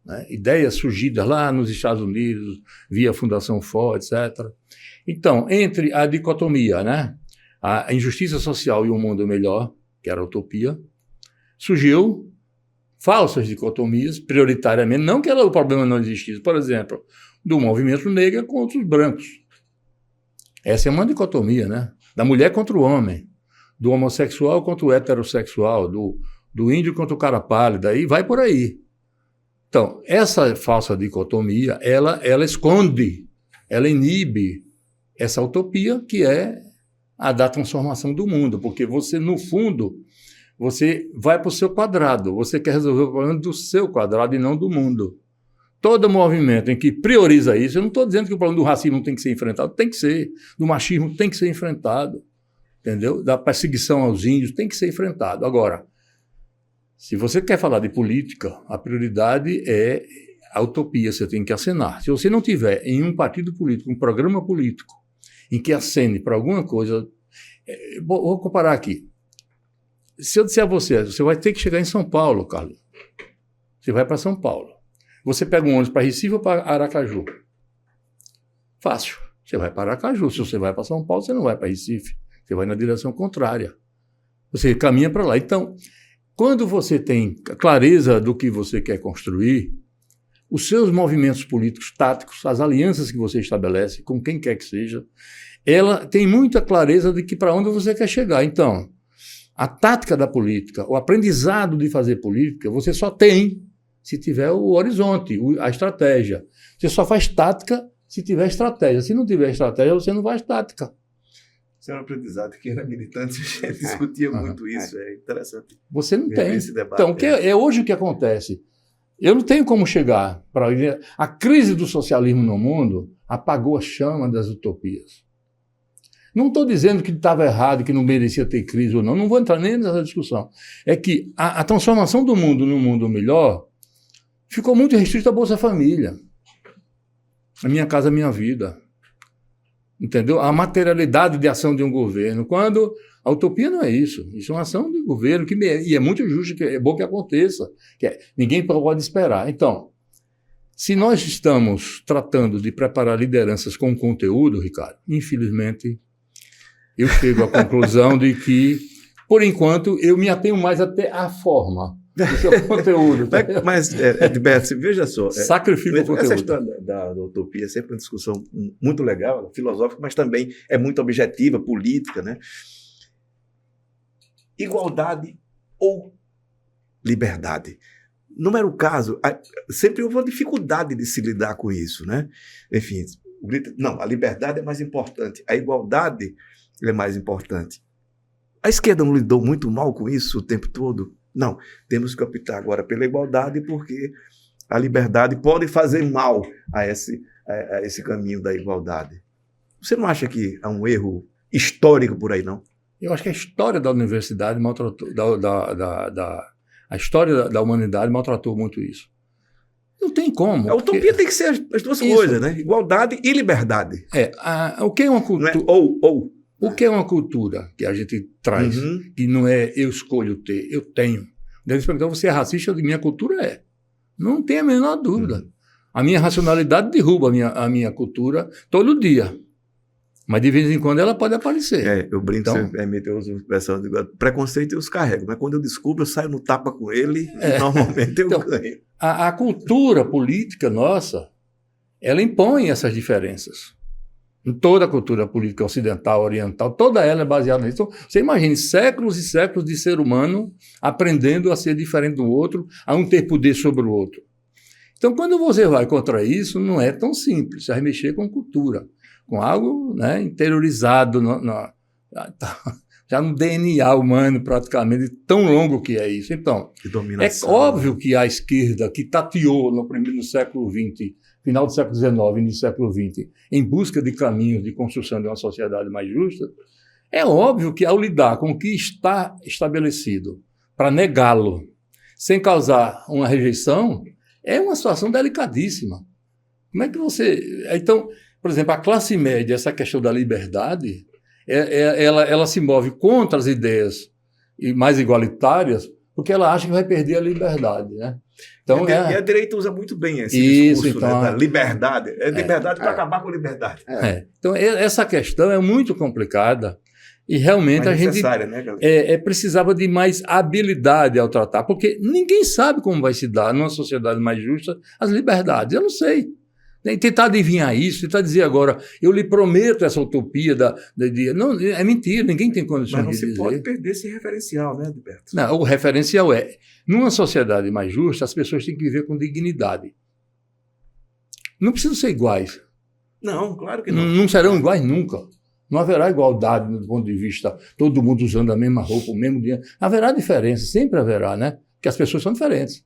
Né? Ideias surgidas lá nos Estados Unidos, via Fundação Ford, etc. Então, entre a dicotomia, né, a injustiça social e um mundo melhor, que era a utopia, surgiu falsas dicotomias, prioritariamente, não que o problema não existisse, por exemplo, do movimento negro contra os brancos. Essa é uma dicotomia, né? Da mulher contra o homem, do homossexual contra o heterossexual, do índio contra o cara pálido, aí vai por aí. Então, essa falsa dicotomia, ela esconde, ela inibe essa utopia que é a da transformação do mundo, porque você, no fundo, você vai para o seu quadrado, você quer resolver o problema do seu quadrado e não do mundo. Todo movimento em que prioriza isso, eu não estou dizendo que o problema do racismo não tem que ser enfrentado, tem que ser, do machismo tem que ser enfrentado, entendeu? Da perseguição aos índios tem que ser enfrentado. Agora, se você quer falar de política, a prioridade é a utopia, você tem que acenar. Se você não tiver em um partido político, um programa político, em que acene para alguma coisa, vou comparar aqui. Se eu disser a você vai ter que chegar em São Paulo, Carlos. Você vai para São Paulo. Você pega um ônibus para Recife ou para Aracaju? Fácil. Você vai para Aracaju. Se você vai para São Paulo, você não vai para Recife. Você vai na direção contrária. Você caminha para lá. Então, quando você tem clareza do que você quer construir, os seus movimentos políticos táticos, as alianças que você estabelece, com quem quer que seja, ela tem muita clareza de que para onde você quer chegar. Então, a tática da política, o aprendizado de fazer política, você só tem se tiver o horizonte, a estratégia. Você só faz tática se tiver estratégia. Se não tiver estratégia, você não faz tática. Isso é um aprendizado, que era militante, a gente discutia muito isso, é interessante. Você não tem. Esse debate, Então, é hoje o que acontece. Eu não tenho como chegar para... A crise do socialismo no mundo apagou a chama das utopias. Não estou dizendo que estava errado, que não merecia ter crise ou não. Não vou entrar nem nessa discussão. É que a transformação do mundo num mundo melhor ficou muito restrita à Bolsa Família. A Minha Casa Minha Vida. Entendeu? A materialidade de ação de um governo. Quando a utopia não é isso. Isso é uma ação de governo e é muito justo, que é bom que aconteça. Ninguém pode esperar. Então, se nós estamos tratando de preparar lideranças com conteúdo, Ricardo, infelizmente, eu chego à conclusão de que, por enquanto, eu me atenho mais até à forma do que ao conteúdo. Mas, Edberto, veja só. Sacrifica o conteúdo. Essa história da utopia é sempre uma discussão muito legal, filosófica, mas também é muito objetiva, política, né? Igualdade ou liberdade? No meu caso, sempre houve uma dificuldade de se lidar com isso, né? Enfim, não, a liberdade é mais importante, a igualdade é mais importante. A esquerda não lidou muito mal com isso o tempo todo? Não, temos que optar agora pela igualdade, porque a liberdade pode fazer mal a esse caminho da igualdade. Você não acha que há um erro histórico por aí, não? Eu acho que a história da universidade maltratou, a história da humanidade maltratou muito isso. Não tem como. A utopia tem que ser as duas coisas, né? Igualdade e liberdade. O que é uma cultura? Não é ou. O que é uma cultura que a gente traz, que não é eu escolho ter, eu tenho. Deve perguntar, você é racista? Minha cultura é. Não tem a menor dúvida. A minha racionalidade derruba a minha cultura todo dia. Mas de vez em quando ela pode aparecer. Eu brinco, então, eu uso a expressão de preconceito, eu os carrego. Mas quando eu descubro, eu saio no tapa com ele e normalmente eu ganho. A cultura política nossa, ela impõe essas diferenças. Em toda a cultura política ocidental, oriental, toda ela é baseada nisso. Então, você imagine séculos e séculos de ser humano aprendendo a ser diferente do outro, a não ter poder sobre o outro. Então, quando você vai contra isso, não é tão simples. Você vai mexer com cultura, com algo, né, interiorizado já no DNA humano, praticamente, tão longo que é isso. Então, é óbvio que a esquerda, que tateou no século XX, final do século XIX, início do século XX, em busca de caminhos de construção de uma sociedade mais justa, é óbvio que ao lidar com o que está estabelecido, para negá-lo, sem causar uma rejeição, é uma situação delicadíssima. Como é que você... Então, por exemplo, a classe média, essa questão da liberdade, ela se move contra as ideias mais igualitárias, porque ela acha que vai perder a liberdade, né? Então, e a direita usa muito bem esse discurso, então, né, da liberdade. É liberdade para acabar com a liberdade. Então, essa questão é muito complicada e realmente a gente precisava de mais habilidade ao tratar, porque ninguém sabe como vai se dar, numa sociedade mais justa, as liberdades. Eu não sei. Tentar adivinhar isso, tentar dizer agora, eu lhe prometo essa utopia não, é mentira, ninguém tem condições de dizer. Mas não se pode perder esse referencial, né, Edberto? Não, o referencial numa sociedade mais justa, as pessoas têm que viver com dignidade. Não precisam ser iguais. Não, claro que não. Não serão iguais nunca. Não haverá igualdade do ponto de vista, todo mundo usando a mesma roupa, o mesmo dinheiro. Haverá diferença, sempre haverá, né? Porque as pessoas são diferentes.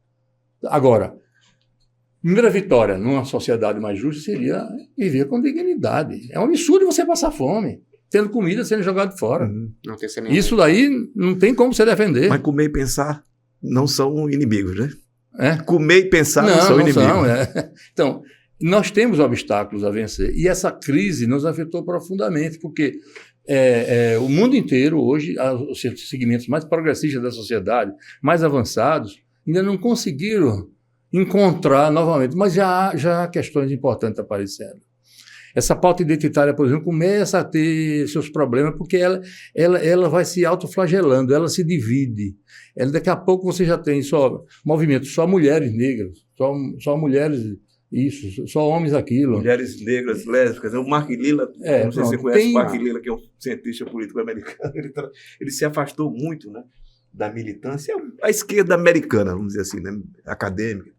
Agora, primeira vitória numa sociedade mais justa seria viver com dignidade. É um absurdo você passar fome, tendo comida sendo jogado fora. Não tem isso daí não tem como você defender. Mas comer e pensar não são inimigos, né? Comer e pensar não são inimigos. São, Então, nós temos obstáculos a vencer. E essa crise nos afetou profundamente, porque o mundo inteiro hoje, os segmentos mais progressistas da sociedade, mais avançados, ainda não conseguiram encontrar novamente, mas já há questões importantes aparecendo. Essa pauta identitária, por exemplo, começa a ter seus problemas porque ela vai se autoflagelando, ela se divide. Daqui a pouco você já tem só movimentos, só mulheres negras, só mulheres isso, só homens aquilo. Mulheres negras, lésbicas. O Mark Lilla, não sei se você conhece o Mark Lilla, que é um cientista político americano, ele se afastou muito, né, da militância, a esquerda americana, vamos dizer assim, né, acadêmica.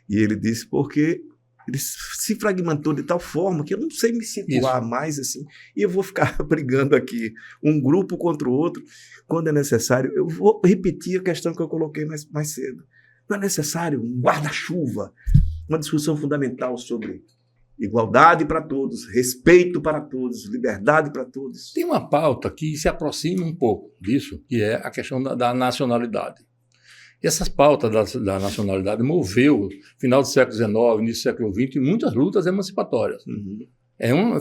E ele disse porque ele se fragmentou de tal forma que eu não sei me situar mais assim, e eu vou ficar brigando aqui um grupo contra o outro. Quando é necessário, eu vou repetir a questão que eu coloquei mais cedo. Não é necessário um guarda-chuva, uma discussão fundamental sobre igualdade para todos, respeito para todos, liberdade para todos. Tem uma pauta que se aproxima um pouco disso, que é a questão da nacionalidade. E essas pautas da nacionalidade moveu, final do século XIX, início do século XX, muitas lutas emancipatórias.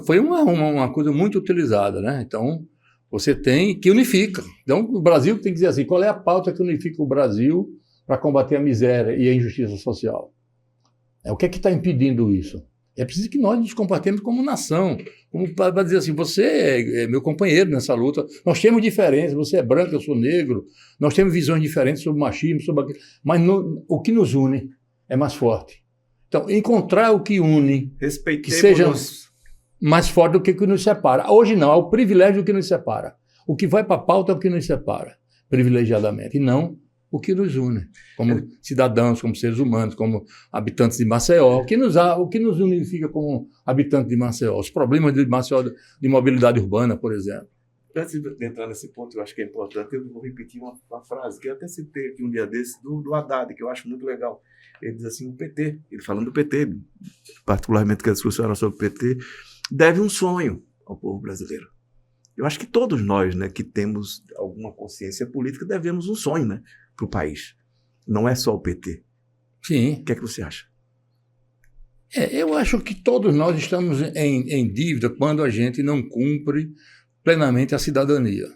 Foi uma coisa muito utilizada, né? Então, você tem que unifica. Então, o Brasil tem que dizer assim, qual é a pauta que unifica o Brasil para combater a miséria e a injustiça social? O que é que está impedindo isso? É preciso que nós nos comportemos como nação, como para dizer assim, você é meu companheiro nessa luta, nós temos diferenças, você é branco, eu sou negro, nós temos visões diferentes sobre o machismo, sobre aquilo, mas o que nos une é mais forte. Então, encontrar o que une, que seja mais forte do que o que nos separa. Hoje não, é o privilégio que nos separa. O que vai para a pauta é o que nos separa, privilegiadamente, e não o que nos une, como cidadãos, como seres humanos, como habitantes de Maceió. O que nos unifica como habitantes de Maceió? Os problemas de Maceió de mobilidade urbana, por exemplo. Antes de entrar nesse ponto, eu acho que é importante, eu vou repetir uma frase que eu até citei aqui um dia desse, do Haddad, que eu acho muito legal. Ele diz assim, o PT, ele falando do PT, particularmente que a discussão era sobre o PT, deve um sonho ao povo brasileiro. Eu acho que todos nós, né, que temos alguma consciência política, devemos um sonho, né, para o país. Não é só o PT. Sim. O que é que você acha? Eu acho que todos nós estamos em dívida quando a gente não cumpre plenamente a cidadania.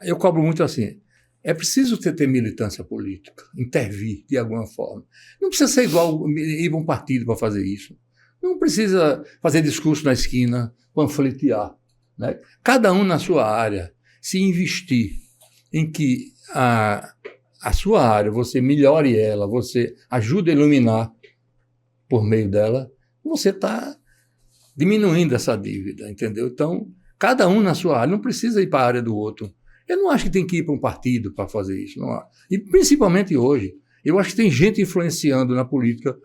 Eu cobro muito assim, é preciso ter militância política, intervir de alguma forma. Não precisa ser igual ir para um partido para fazer isso. Não precisa fazer discurso na esquina, panfletear, né? Cada um na sua área, se investir em que a sua área, você melhore ela, você ajude a iluminar por meio dela, você está diminuindo essa dívida, entendeu? Então, cada um na sua área, não precisa ir para a área do outro. Eu não acho que tem que ir para um partido para fazer isso. Não há. E principalmente hoje, eu acho que tem gente influenciando na política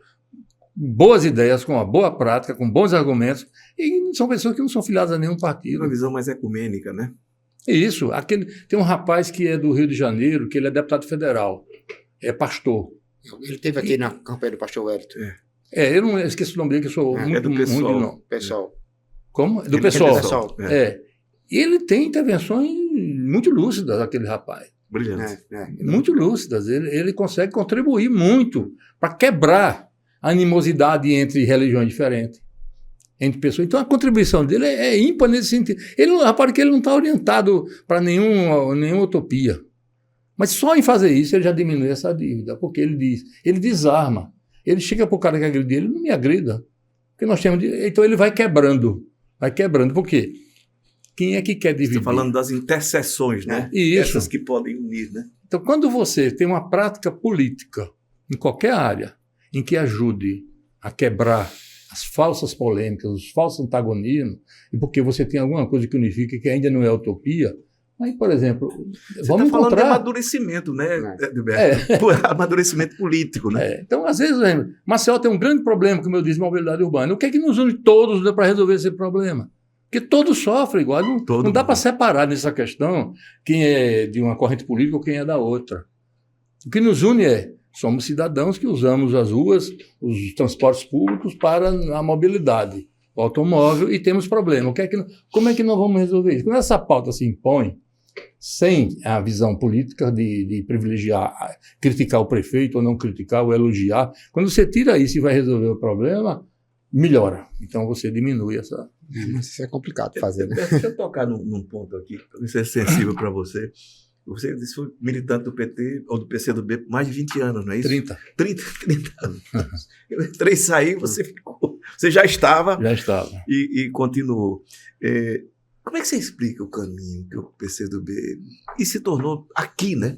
boas ideias, com uma boa prática, com bons argumentos, e são pessoas que não são filiadas a nenhum partido. Uma visão mais ecumênica, né? Isso. Tem um rapaz que é do Rio de Janeiro, que ele é deputado federal, é pastor. Ele esteve aqui na campanha do pastor Wellington. Eu não esqueço o nome dele, que eu sou muito do PSOL. Muito não. Pessoal. Como? Do Ele PSOL. é do PSOL. E ele tem intervenções muito lúcidas, aquele rapaz. Brilhante. Muito lúcidas. Ele consegue contribuir muito para quebrar a animosidade entre religiões diferentes, entre pessoas. Então, a contribuição dele é ímpar nesse sentido. Repare que ele não está orientado para nenhuma utopia. Mas só em fazer isso ele já diminui essa dívida, porque ele desarma. Ele chega para o cara que agride ele, não me agrida. Porque nós temos. Então, ele vai quebrando. Por quê? Quem é que quer dividir? Você está falando das interseções, né? Isso. Essas que podem unir, né? Então, quando você tem uma prática política em qualquer área em que ajude a quebrar as falsas polêmicas, os falsos antagonismos, e porque você tem alguma coisa que unifica que ainda não é utopia, aí, por exemplo, vamos encontrar... falando de amadurecimento, né, Edilberto? Amadurecimento político, né? Então, às vezes, Maceió tem um grande problema, como eu disse, mobilidade urbana. O que é que nos une todos para resolver esse problema? Porque todos sofrem igual. Não dá para separar nessa questão quem é de uma corrente política ou quem é da outra. O que nos une somos cidadãos que usamos as ruas, os transportes públicos para a mobilidade, o automóvel, e temos problema. Como é que nós vamos resolver isso? Quando essa pauta se impõe, sem a visão política de privilegiar, criticar o prefeito ou não criticar, ou elogiar, quando você tira isso e vai resolver o problema, melhora. Então você diminui essa... Mas isso é complicado fazer, né? Deixa eu tocar num ponto aqui, para ser sensível para você. Você disse que foi militante do PT ou do PCdoB por mais de 20 anos, não é isso? 30 anos. Eu entrei e saí, você ficou. Você já estava. Já estava. E continuou. Como é que você explica o caminho que o PCdoB e se tornou aqui, né?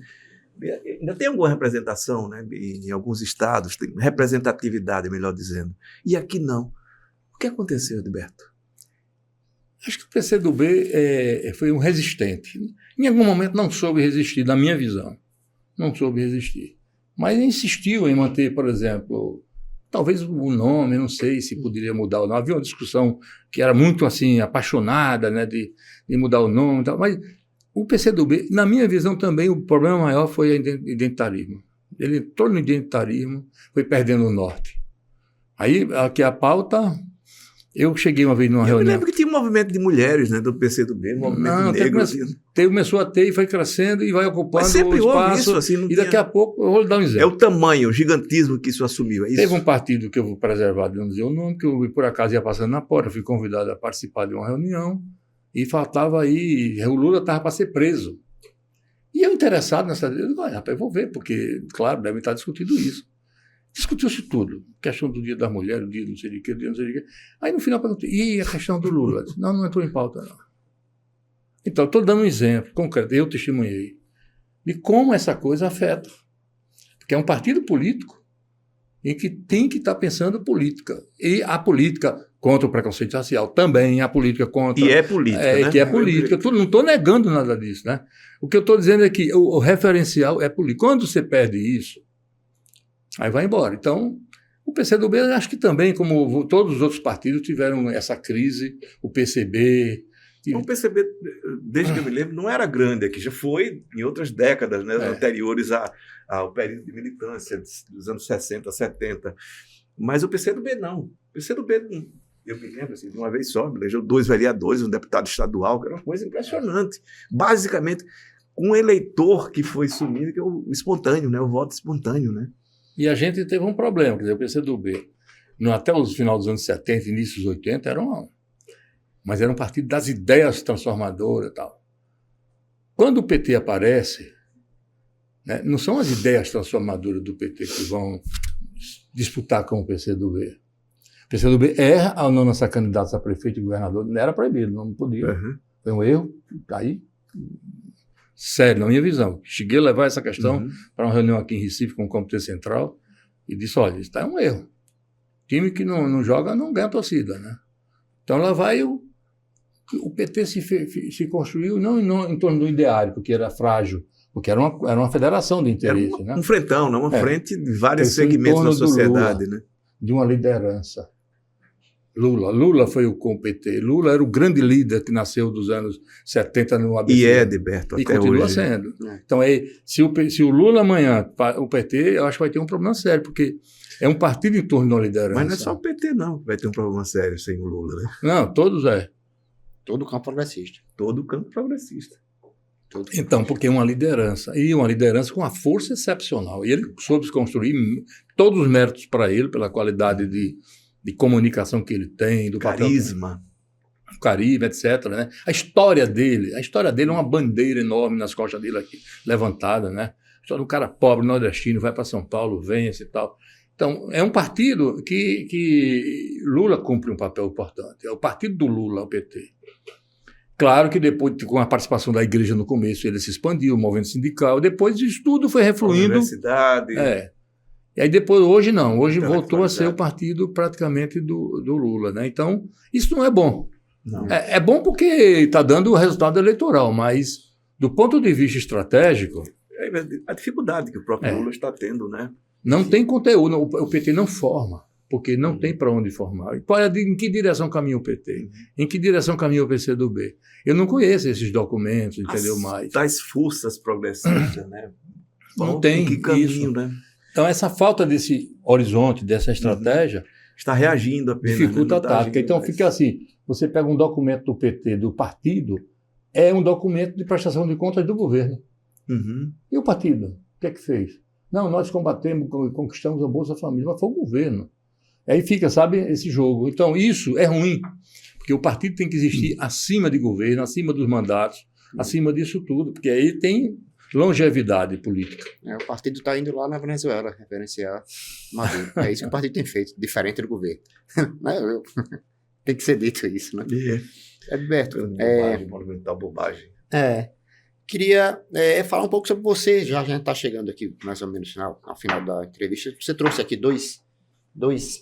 Ainda tem alguma representação, né? Em alguns estados, tem representatividade, melhor dizendo. E aqui não. O que aconteceu, Edilberto? Acho que o PCdoB foi um resistente. Em algum momento não soube resistir, na minha visão. Não soube resistir. Mas insistiu em manter, por exemplo, talvez o nome, não sei se poderia mudar o nome. Havia uma discussão que era muito assim, apaixonada, né, de mudar o nome e tal, mas o PCdoB, na minha visão também, o problema maior foi o identitarismo. Ele entrou no identitarismo, foi perdendo o norte. Aí, aqui a pauta, eu cheguei uma vez numa reunião. Eu lembro que tinha um movimento de mulheres, né, do PCdoB, um movimento negro. Começou a ter e foi crescendo e vai ocupando sempre o espaço. Isso, assim, e daqui a pouco, eu vou lhe dar um exemplo. É o tamanho, o gigantismo que isso assumiu. É isso? Teve um partido que eu vou preservar de não dizer o nome, que eu por acaso ia passando na porta, fui convidado a participar de uma reunião e faltava aí, o Lula estava para ser preso. E eu interessado nessa... Eu digo, rapaz, eu vou ver, porque, claro, deve estar discutindo isso. Discutiu-se tudo. Questão do dia da mulher, o dia não sei de quê, o dia não sei de quê. Aí, no final, eu perguntei, e a questão do Lula? Eu disse, não entrou em pauta, não. Então, estou dando um exemplo concreto, eu testemunhei, de como essa coisa afeta. Porque é um partido político em que tem que estar pensando política. E a política contra o preconceito racial também, a política contra... E é política, né? Que é política. Eu não estou negando nada disso, né? O que eu estou dizendo é que o referencial é político. Quando você perde isso, aí vai embora. Então, o PCdoB, acho que também, como todos os outros partidos, tiveram essa crise, o PCB... O PCB, desde que eu me lembro, não era grande aqui, já foi em outras décadas, né, anteriores ao período de militância, dos anos 60, 70. Mas o PCdoB não. O PCdoB, eu me lembro, assim, de uma vez só, elegeu 2 vereadores, um deputado estadual, que era uma coisa impressionante. Basicamente, um eleitor que foi sumido, que é o espontâneo, né, o voto espontâneo, né? E a gente teve um problema, quer dizer, o PCdoB, até o final dos anos 70, início dos 80, mas era um partido das ideias transformadoras e tal. Quando o PT aparece, né, não são as ideias transformadoras do PT que vão disputar com o PCdoB. O PCdoB erra ao não lançar candidatos a prefeito e governador, não era proibido, não podia. Uhum. Foi um erro, aí, sério, na minha visão. Cheguei a levar essa questão para uma reunião aqui em Recife com o Comitê Central e disse, olha, isso é um erro. Time que não joga não ganha torcida, né? Então lá vai o PT se construiu não em torno do ideário, porque era frágil, porque era uma federação de interesse. Né? Um frentão, né? Uma frente de vários segmentos da sociedade. Lula, né? De uma liderança. Lula foi com o PT. Lula era o grande líder que nasceu dos anos 70 no ABC. E é, Edberto, até hoje. E continua sendo. Então, se o Lula amanhã, o PT, eu acho que vai ter um problema sério, porque é um partido em torno de uma liderança. Mas não é só o PT, não, que vai ter um problema sério sem o Lula, né? Não, todos é. Todo o campo progressista. Todo o campo progressista. Então, porque é uma liderança. E uma liderança com uma força excepcional. E ele soube construir todos os méritos para ele, pela qualidade de comunicação que ele tem, do carisma. Carisma, etc. Né? A história dele é uma bandeira enorme nas costas dele aqui, levantada. Né? A história do cara pobre, nordestino, vai para São Paulo, vence e tal. Então, é um partido que Lula cumpre um papel importante. É o partido do Lula, o PT. Claro que depois, com a participação da igreja no começo, ele se expandiu, o movimento sindical. Depois isso tudo foi refluindo. Universidade. E aí depois, hoje não. Hoje voltou a ser o partido praticamente do Lula. Né? Então, isso não é bom. Não. É bom porque está dando o resultado eleitoral, mas do ponto de vista estratégico... A dificuldade que o próprio Lula está tendo, né? Não tem conteúdo, o PT não forma, porque não tem para onde formar. Em que direção caminha o PT? Em que direção caminha o PCdoB? Eu não conheço esses documentos, entendeu mais? Tais forças progressistas, né? Não tem que caminho, isso. Né? Então, essa falta desse horizonte, dessa estratégia... Está reagindo apenas. Dificulta a tática. Então, fica assim, você pega um documento do PT, do partido, é um documento de prestação de contas do governo. E o partido? O que é que fez? Não, nós combatemos, conquistamos a Bolsa Família, mas foi o governo. Aí fica, sabe, esse jogo. Então, isso é ruim, porque o partido tem que existir acima de governo, acima dos mandatos, acima disso tudo, porque aí tem longevidade política. O partido está indo lá na Venezuela referenciar Maduro. É isso que o partido tem feito, diferente do governo. Tem que ser dito isso, né? Edberto, monumental bobagem. Queria falar um pouco sobre você, já a gente está chegando aqui mais ou menos ao final da entrevista. Você trouxe aqui dois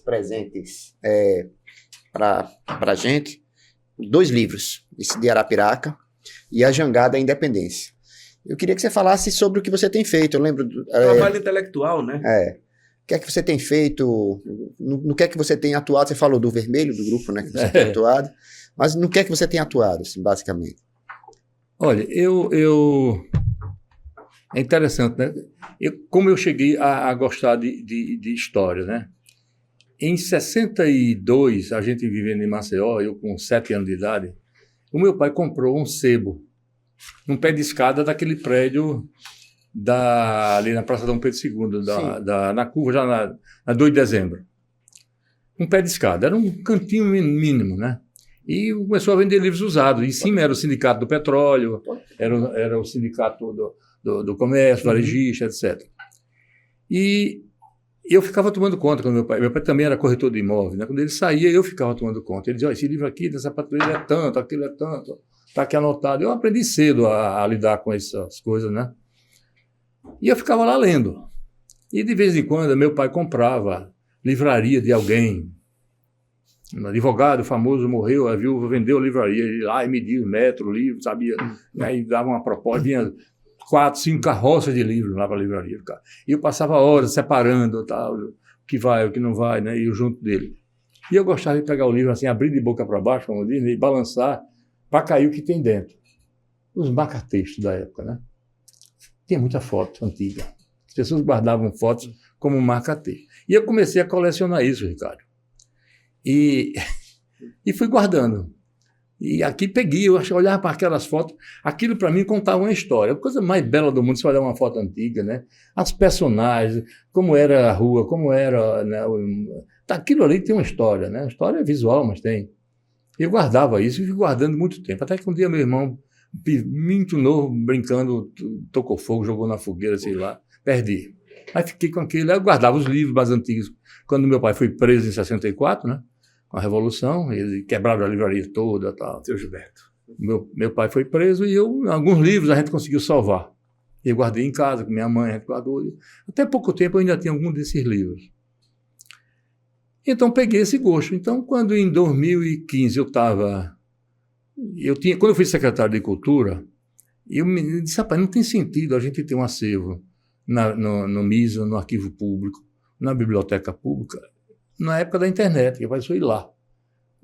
presentes para a gente, 2 livros, esse de Arapiraca e A Jangada à Independência. Eu queria que você falasse sobre o que você tem feito. Eu lembro... Trabalho intelectual, né? O que é que você tem feito? No que é que você tem atuado? Você falou do Vermelho, do grupo, né? Que você tem atuado. Mas no que é que você tem atuado, assim, basicamente? Olha, é interessante, né? Como eu cheguei a gostar de história, né? Em 62, a gente vivendo em Maceió, eu com 7 anos de idade, o meu pai comprou um sebo, um pé de escada daquele prédio ali na Praça Dom Pedro II, na curva, já na 2 de dezembro. Um pé de escada, era um cantinho mínimo, né? E começou a vender livros usados. Em cima era o Sindicato do Petróleo, era o Sindicato do Comércio, varejista, etc. E eu ficava tomando conta quando meu pai também era corretor de imóvel, né? Quando ele saía, eu ficava tomando conta. Ele dizia, esse livro aqui, dessa prateleira é tanto, aquilo é tanto, está aqui anotado. Eu aprendi cedo a lidar com essas coisas, né? E eu ficava lá lendo. E de vez em quando, meu pai comprava livraria de alguém. Um advogado famoso morreu, a viúva vendeu a livraria, ele lá e mediu metro, livro, sabia? Aí dava uma proposta, vinha 4, 5 carroças de livros lá para a livraria. E eu passava horas separando tal, o que vai, o que não vai, né? E eu junto dele. E eu gostava de pegar o livro assim, abrir de boca para baixo, como diz, e balançar para cair o que tem dentro. Os marca-textos da época, né? Tinha muita foto antiga. As pessoas guardavam fotos como marca-texto. E eu comecei a colecionar isso, Ricardo. E fui guardando. E aqui peguei, eu olhava para aquelas fotos, aquilo para mim contava uma história. A coisa mais bela do mundo, você olhar uma foto antiga, né? As personagens, como era a rua, como era... Né? Aquilo ali tem uma história, né? A história é visual, mas tem. Eu guardava isso e fui guardando muito tempo. Até que um dia meu irmão, muito novo, brincando, tocou fogo, jogou na fogueira, sei lá, perdi. Aí fiquei com aquilo, eu guardava os livros mais antigos. Quando meu pai foi preso em 64, né? Com a Revolução, ele quebraram a livraria toda. Tal. Seu Gilberto. Meu pai foi preso e alguns livros a gente conseguiu salvar. Eu guardei em casa com minha mãe, a gente guardou. Até pouco tempo eu ainda tinha algum desses livros. Então peguei esse gosto. Então, quando em 2015 quando eu fui secretário de Cultura, eu me disse, rapaz, não tem sentido a gente ter um acervo no MISA, no Arquivo Público, na Biblioteca Pública, na época da internet, que vai só ir lá.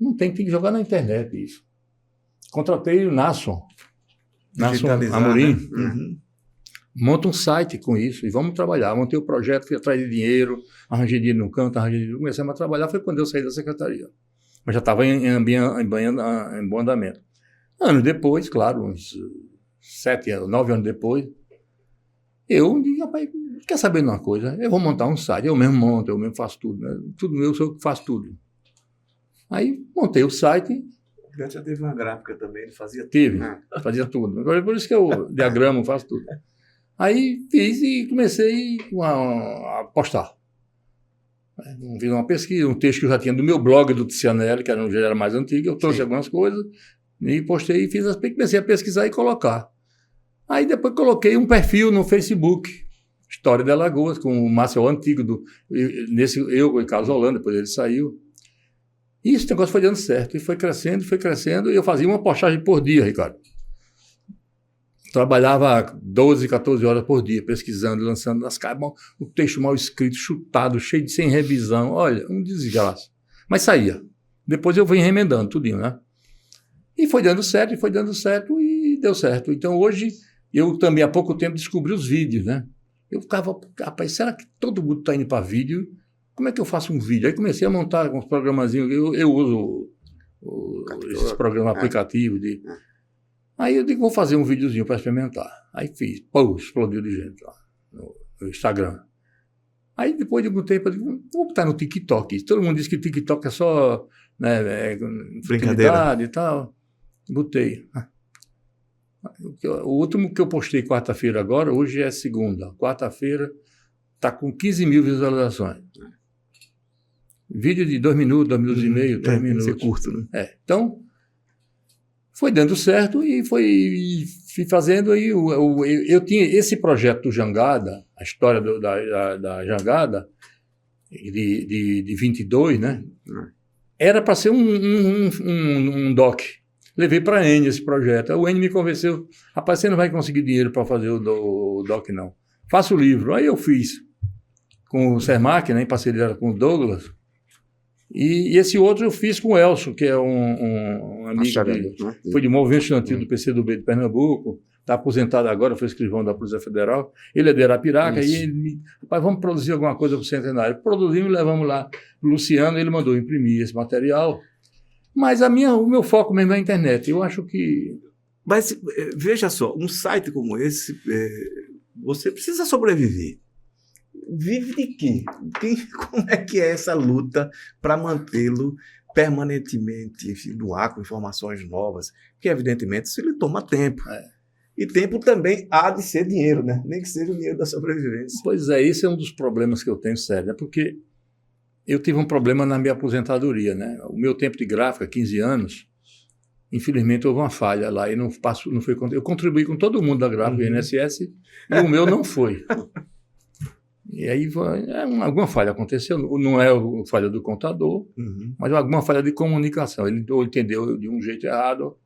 Não tem que jogar na internet isso. Contratei o Nasson Amorim. Né? Uhum. Monta um site com isso e vamos trabalhar. Montei o projeto, fui atrás de dinheiro, arranjei dinheiro no canto, comecei a trabalhar, foi quando eu saí da secretaria. Mas já estava em bom andamento. Anos depois, claro, uns 7 anos, 9 anos depois, eu digo, rapaz, quer saber de uma coisa? Eu vou montar um site, eu mesmo monto, eu mesmo faço tudo, né? Tudo meu, sou eu que faço tudo. Aí montei o site. Já teve uma gráfica também, ele fazia tudo. Fazia tudo. Agora, por isso que eu diagramo, faço tudo. Aí fiz e comecei a postar. Fiz uma pesquisa, um texto que eu já tinha do meu blog do Tizianelli, que já era mais antigo, eu trouxe algumas coisas, e postei e comecei a pesquisar e colocar. Aí depois coloquei um perfil no Facebook, História de Alagoas, com o Márcio Antigo, eu e Carlos Holanda, depois ele saiu. E esse negócio foi dando certo, e foi crescendo, e eu fazia uma postagem por dia, Ricardo. Trabalhava 12, 14 horas por dia, pesquisando, lançando as caras, um texto mal escrito, chutado, sem revisão, olha, um desgraça. Mas saía. Depois eu fui remendando tudinho, né? E foi dando certo, e deu certo. Então hoje, eu também há pouco tempo descobri os vídeos, né? Eu ficava, rapaz, será que todo mundo está indo para vídeo? Como é que eu faço um vídeo? Aí comecei a montar uns programazinhos, eu uso esses programas aplicativos. Aí eu digo, vou fazer um videozinho para experimentar. Aí fiz, explodiu de gente lá no Instagram. Aí depois de algum tempo eu digo, vou botar no TikTok. Todo mundo diz que TikTok é só brincadeira e tal. Botei. O último que eu postei quarta-feira agora, hoje é segunda. Quarta-feira está com 15 mil visualizações. Vídeo de 2 minutos, 2 minutos e meio, 3 minutos. Tem que ser curto, né? Então, foi dando certo e fui fazendo. Aí eu tinha esse projeto do Jangada, a história da Jangada, de 22, né? Era para ser um doc. Levei para a Eni esse projeto. O Eni me convenceu, rapaz, você não vai conseguir dinheiro para fazer o doc, não. Faça o livro. Aí eu fiz com o Sermac, né, em parceria com o Douglas. E esse outro eu fiz com o Elcio, que é um amigo dele. Foi de movimento estudantil do PCdoB de Pernambuco. Está aposentado agora, foi escrivão da Polícia Federal. Ele é de Arapiraca. E ele me... Rapaz, vamos produzir alguma coisa para o Centenário. Produzimos e levamos lá para o Luciano. Ele mandou imprimir esse material. Mas o meu foco mesmo é a internet. Eu acho que... Mas veja só, um site como esse, você precisa sobreviver. Vive de quê? Como é que é essa luta para mantê-lo permanentemente, enfim, no ar com informações novas? Porque, evidentemente, isso lhe toma tempo. E tempo também há de ser dinheiro, né? Nem que seja o dinheiro da sobrevivência. Pois é, esse é um dos problemas que eu tenho sério, porque eu tive um problema na minha aposentadoria, né? O meu tempo de gráfica, 15 anos, infelizmente houve uma falha lá e não foi. Eu contribuí com todo mundo da gráfica do INSS e o meu não foi. E aí alguma falha aconteceu, não é a falha do contador, mas alguma falha de comunicação. Ele entendeu de um jeito errado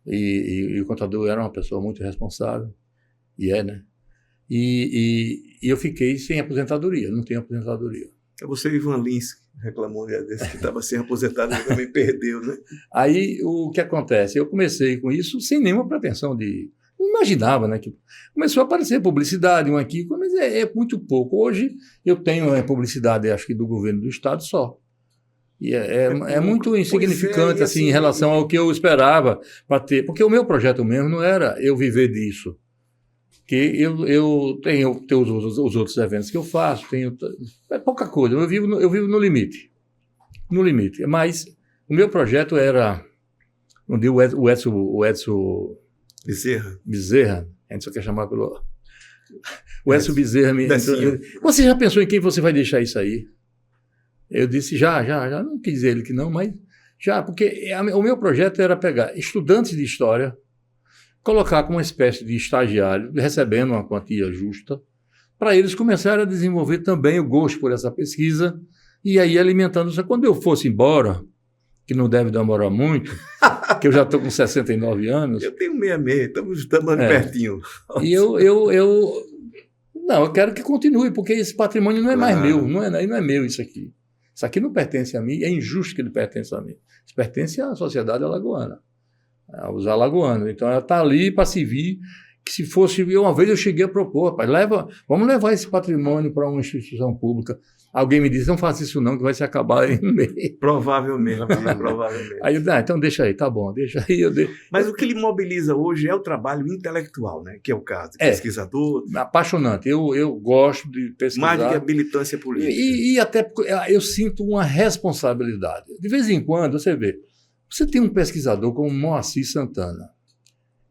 e o contador era uma pessoa muito responsável, né? E eu fiquei sem aposentadoria, não tenho aposentadoria. Você, Ivan Lins, reclamou desse que estava sem aposentado e também perdeu, né? Aí o que acontece? Eu comecei com isso sem nenhuma pretensão de... Não imaginava, né? Que começou a aparecer publicidade, um aqui, mas é muito pouco. Hoje eu tenho publicidade, acho que do governo do estado só. E é muito insignificante assim, em relação ao que eu esperava para ter. Porque o meu projeto mesmo não era eu viver disso. Porque eu tenho os outros eventos que eu faço, é pouca coisa. Eu vivo no limite. No limite. Mas o meu projeto era... Um dia o Edson Bezerra, a gente só quer chamar pelo... O Edson Bezerra você já pensou em quem você vai deixar isso aí? Eu disse já, não quis dizer ele que não, mas já, porque o meu projeto era pegar estudantes de história, colocar como uma espécie de estagiário, recebendo uma quantia justa, para eles começarem a desenvolver também o gosto por essa pesquisa, e aí alimentando isso. Quando eu fosse embora, que não deve demorar muito, que eu já estou com 69 anos. Eu tenho 66, estamos pertinho. E eu quero que continue, porque esse patrimônio não é mais meu, não é meu isso aqui. Isso aqui não pertence a mim, é injusto que ele pertence a mim. Isso pertence à sociedade alagoana, aos alagoanos. Então ela está ali para servir, que se fosse... Uma vez eu cheguei a propor, rapaz, vamos levar esse patrimônio para uma instituição pública. Alguém me disse, não faça isso não, que vai se acabar em meio. Provavelmente. Aí eu disse, então deixa aí, tá bom, deixa aí. Mas o que lhe mobiliza hoje é o trabalho intelectual, né? Que é o caso de pesquisador. Apaixonante, eu gosto de pesquisar. Mais do que a militância política. E até porque eu sinto uma responsabilidade. De vez em quando, você vê, você tem um pesquisador como Moacir Santana,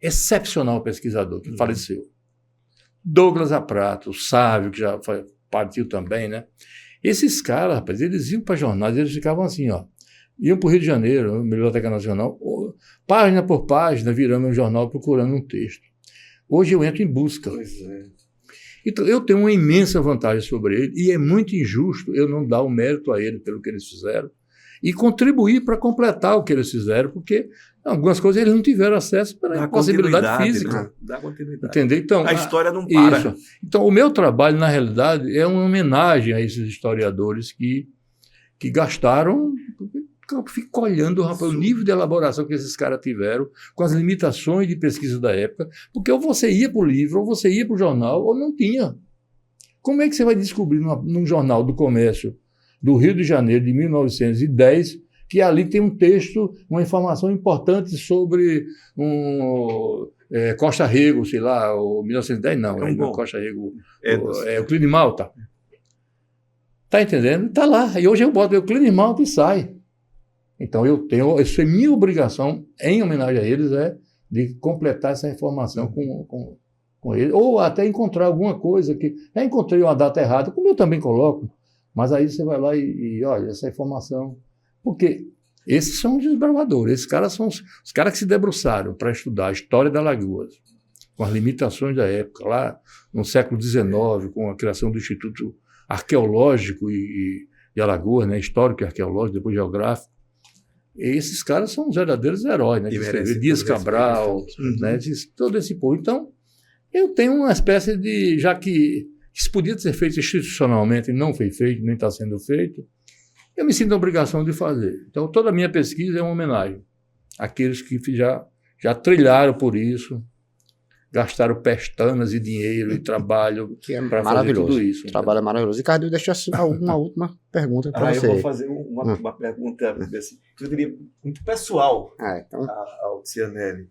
excepcional pesquisador, que faleceu. Douglas Aprato, Sávio, que já partiu também, né? Esses caras, rapaz, eles iam para jornais, eles ficavam assim, ó. Iam para o Rio de Janeiro, Biblioteca Nacional, página por página, virando um jornal, procurando um texto. Hoje eu entro em busca. Pois é. Então, eu tenho uma imensa vantagem sobre ele, e é muito injusto eu não dar o mérito a ele pelo que eles fizeram, e contribuir para completar o que eles fizeram, porque algumas coisas eles não tiveram acesso pela impossibilidade física. Né? Dá continuidade. Entendeu? Então, a história não para. Isso. Então, o meu trabalho, na realidade, é uma homenagem a esses historiadores que gastaram... Eu fico olhando, rapaz, o nível de elaboração que esses caras tiveram, com as limitações de pesquisa da época, porque ou você ia para o livro, ou você ia para o jornal, ou não tinha. Como é que você vai descobrir num jornal do comércio do Rio de Janeiro de 1910, que ali tem um texto, uma informação importante sobre Costa Rego, sei lá, ou 1910 não, Costa Rego, o Euclides Malta. Tá entendendo? Tá lá. E hoje eu boto o Euclides Malta e sai. Então isso é minha obrigação, em homenagem a eles, de completar essa informação com eles, ou até encontrar alguma coisa que... Já encontrei uma data errada, como eu também coloco, mas aí você vai lá e olha, essa informação... Porque esses são os desbravadores, esses caras são os caras que se debruçaram para estudar a história da Alagoas, com as limitações da época, lá no século XIX, com a criação do Instituto Arqueológico de Alagoas, né, histórico e arqueológico, depois geográfico. Esses caras são os verdadeiros heróis, né? Dias Cabral, né? Todo esse povo. Então, eu tenho uma espécie de... Já que isso podia ser feito institucionalmente e não foi feito, nem está sendo feito, eu me sinto na obrigação de fazer. Então, toda a minha pesquisa é uma homenagem àqueles que já trilharam por isso, gastaram pestanas e dinheiro e trabalho para fazer tudo isso. Trabalho é maravilhoso. Ricardo, deixa eu uma última pergunta para você. Eu vou fazer uma pergunta, assim, eu diria, muito pessoal então... ao Cianelli.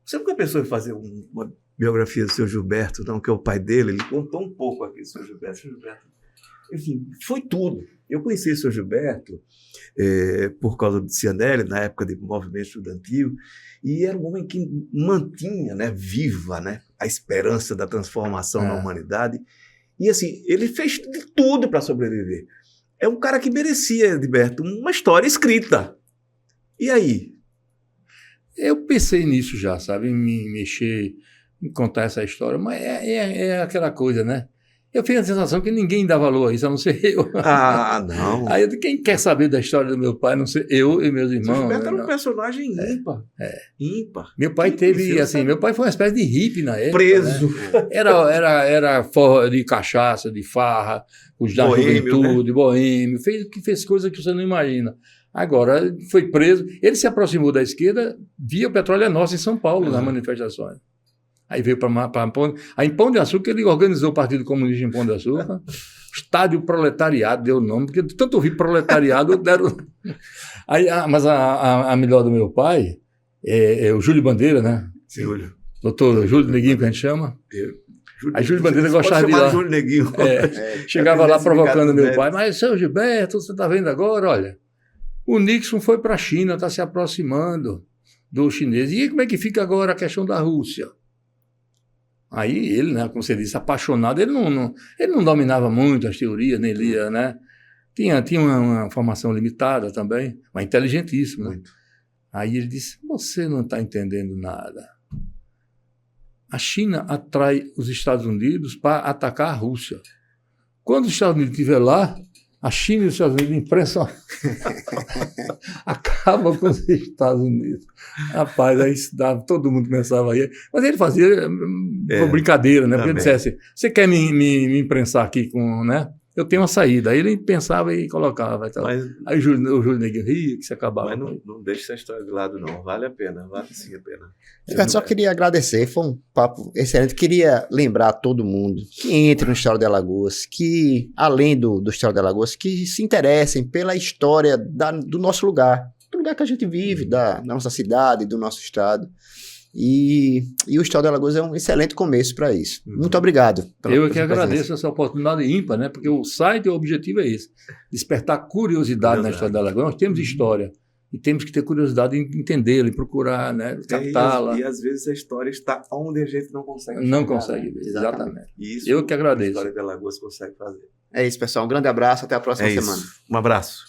Você nunca pensou em fazer uma biografia do seu Gilberto, não, que é o pai dele? Ele contou um pouco aqui do seu Gilberto. Enfim, foi tudo. Eu conheci o seu Gilberto por causa do Cianelli, na época do movimento estudantil, e era um homem que mantinha, né, viva, né, a esperança da transformação na humanidade. E assim, ele fez de tudo para sobreviver. É um cara que merecia, Edilberto, uma história escrita. E aí? Eu pensei nisso já, sabe, em me mexer, em contar essa história, mas é aquela coisa, né? Eu fiz a sensação que ninguém dá valor a isso, a não ser eu. Não. Aí quem quer saber da história do meu pai, não sei eu e meus irmãos. O Gilberto era um personagem ímpar. Ímpar. Meu pai teve, assim, meu pai foi uma espécie de hippie na época. Preso. Né? Era forra de cachaça, de farra, da juventude, boêmio, fez coisas que você não imagina. Agora, foi preso. Ele se aproximou da esquerda via o Petróleo é Nosso em São Paulo, nas manifestações. Aí veio para em Pão de Açúcar, ele organizou o Partido Comunista em Pão de Açúcar. Estádio Proletariado deu o nome, porque tanto ouvir proletariado deram. Mas a melhor do meu pai é o Júlio Bandeira, né? Júlio. Doutor Júlio Neguinho, que a gente chama. Aí Júlio Bandeira gostava de ir lá. Júlio Neguinho. Chegava lá provocando meu pai. Mas, seu Gilberto, você está vendo agora? Olha, o Nixon foi para a China, está se aproximando do chinês. E como é que fica agora a questão da Rússia? Aí ele, né, como você disse, apaixonado, ele não dominava muito as teorias, nem lia, né? Tinha uma formação limitada também, mas inteligentíssimo. Né? Aí ele disse, você não está entendendo nada. A China atrai os Estados Unidos para atacar a Rússia. Quando os Estados Unidos estiver lá, a China e os Estados Unidos impressam acaba com os Estados Unidos. Rapaz, aí todo mundo começava a ir. Mas ele fazia brincadeira, né? Porque ele dissesse, você quer me imprensar aqui com, né? Eu tenho uma saída. Aí ele pensava e colocava. Então. Aí o Júlio Neguinho ria, que se acabava. Mas não deixe essa história de lado, não. Vale a pena, vale sim a pena. Eu só queria agradecer, foi um papo excelente. Queria lembrar a todo mundo que entre no História de Alagoas, que, além do História de Alagoas, que se interessem pela história do nosso lugar, do lugar que a gente vive, da nossa cidade, do nosso estado. E o História de Alagoas é um excelente começo para isso. Muito obrigado. Eu que agradeço essa oportunidade ímpar, né? Porque o site, o objetivo é esse, despertar curiosidade na História de Alagoas. Nós temos história e temos que ter curiosidade em entendê-la, em procurar, né? Captá-la. E às vezes a história está onde a gente não consegue chegar. Não consegue ver, exatamente. Isso eu que agradeço. A História de Alagoas consegue fazer. É isso, pessoal. Um grande abraço. Até a próxima semana. Um abraço.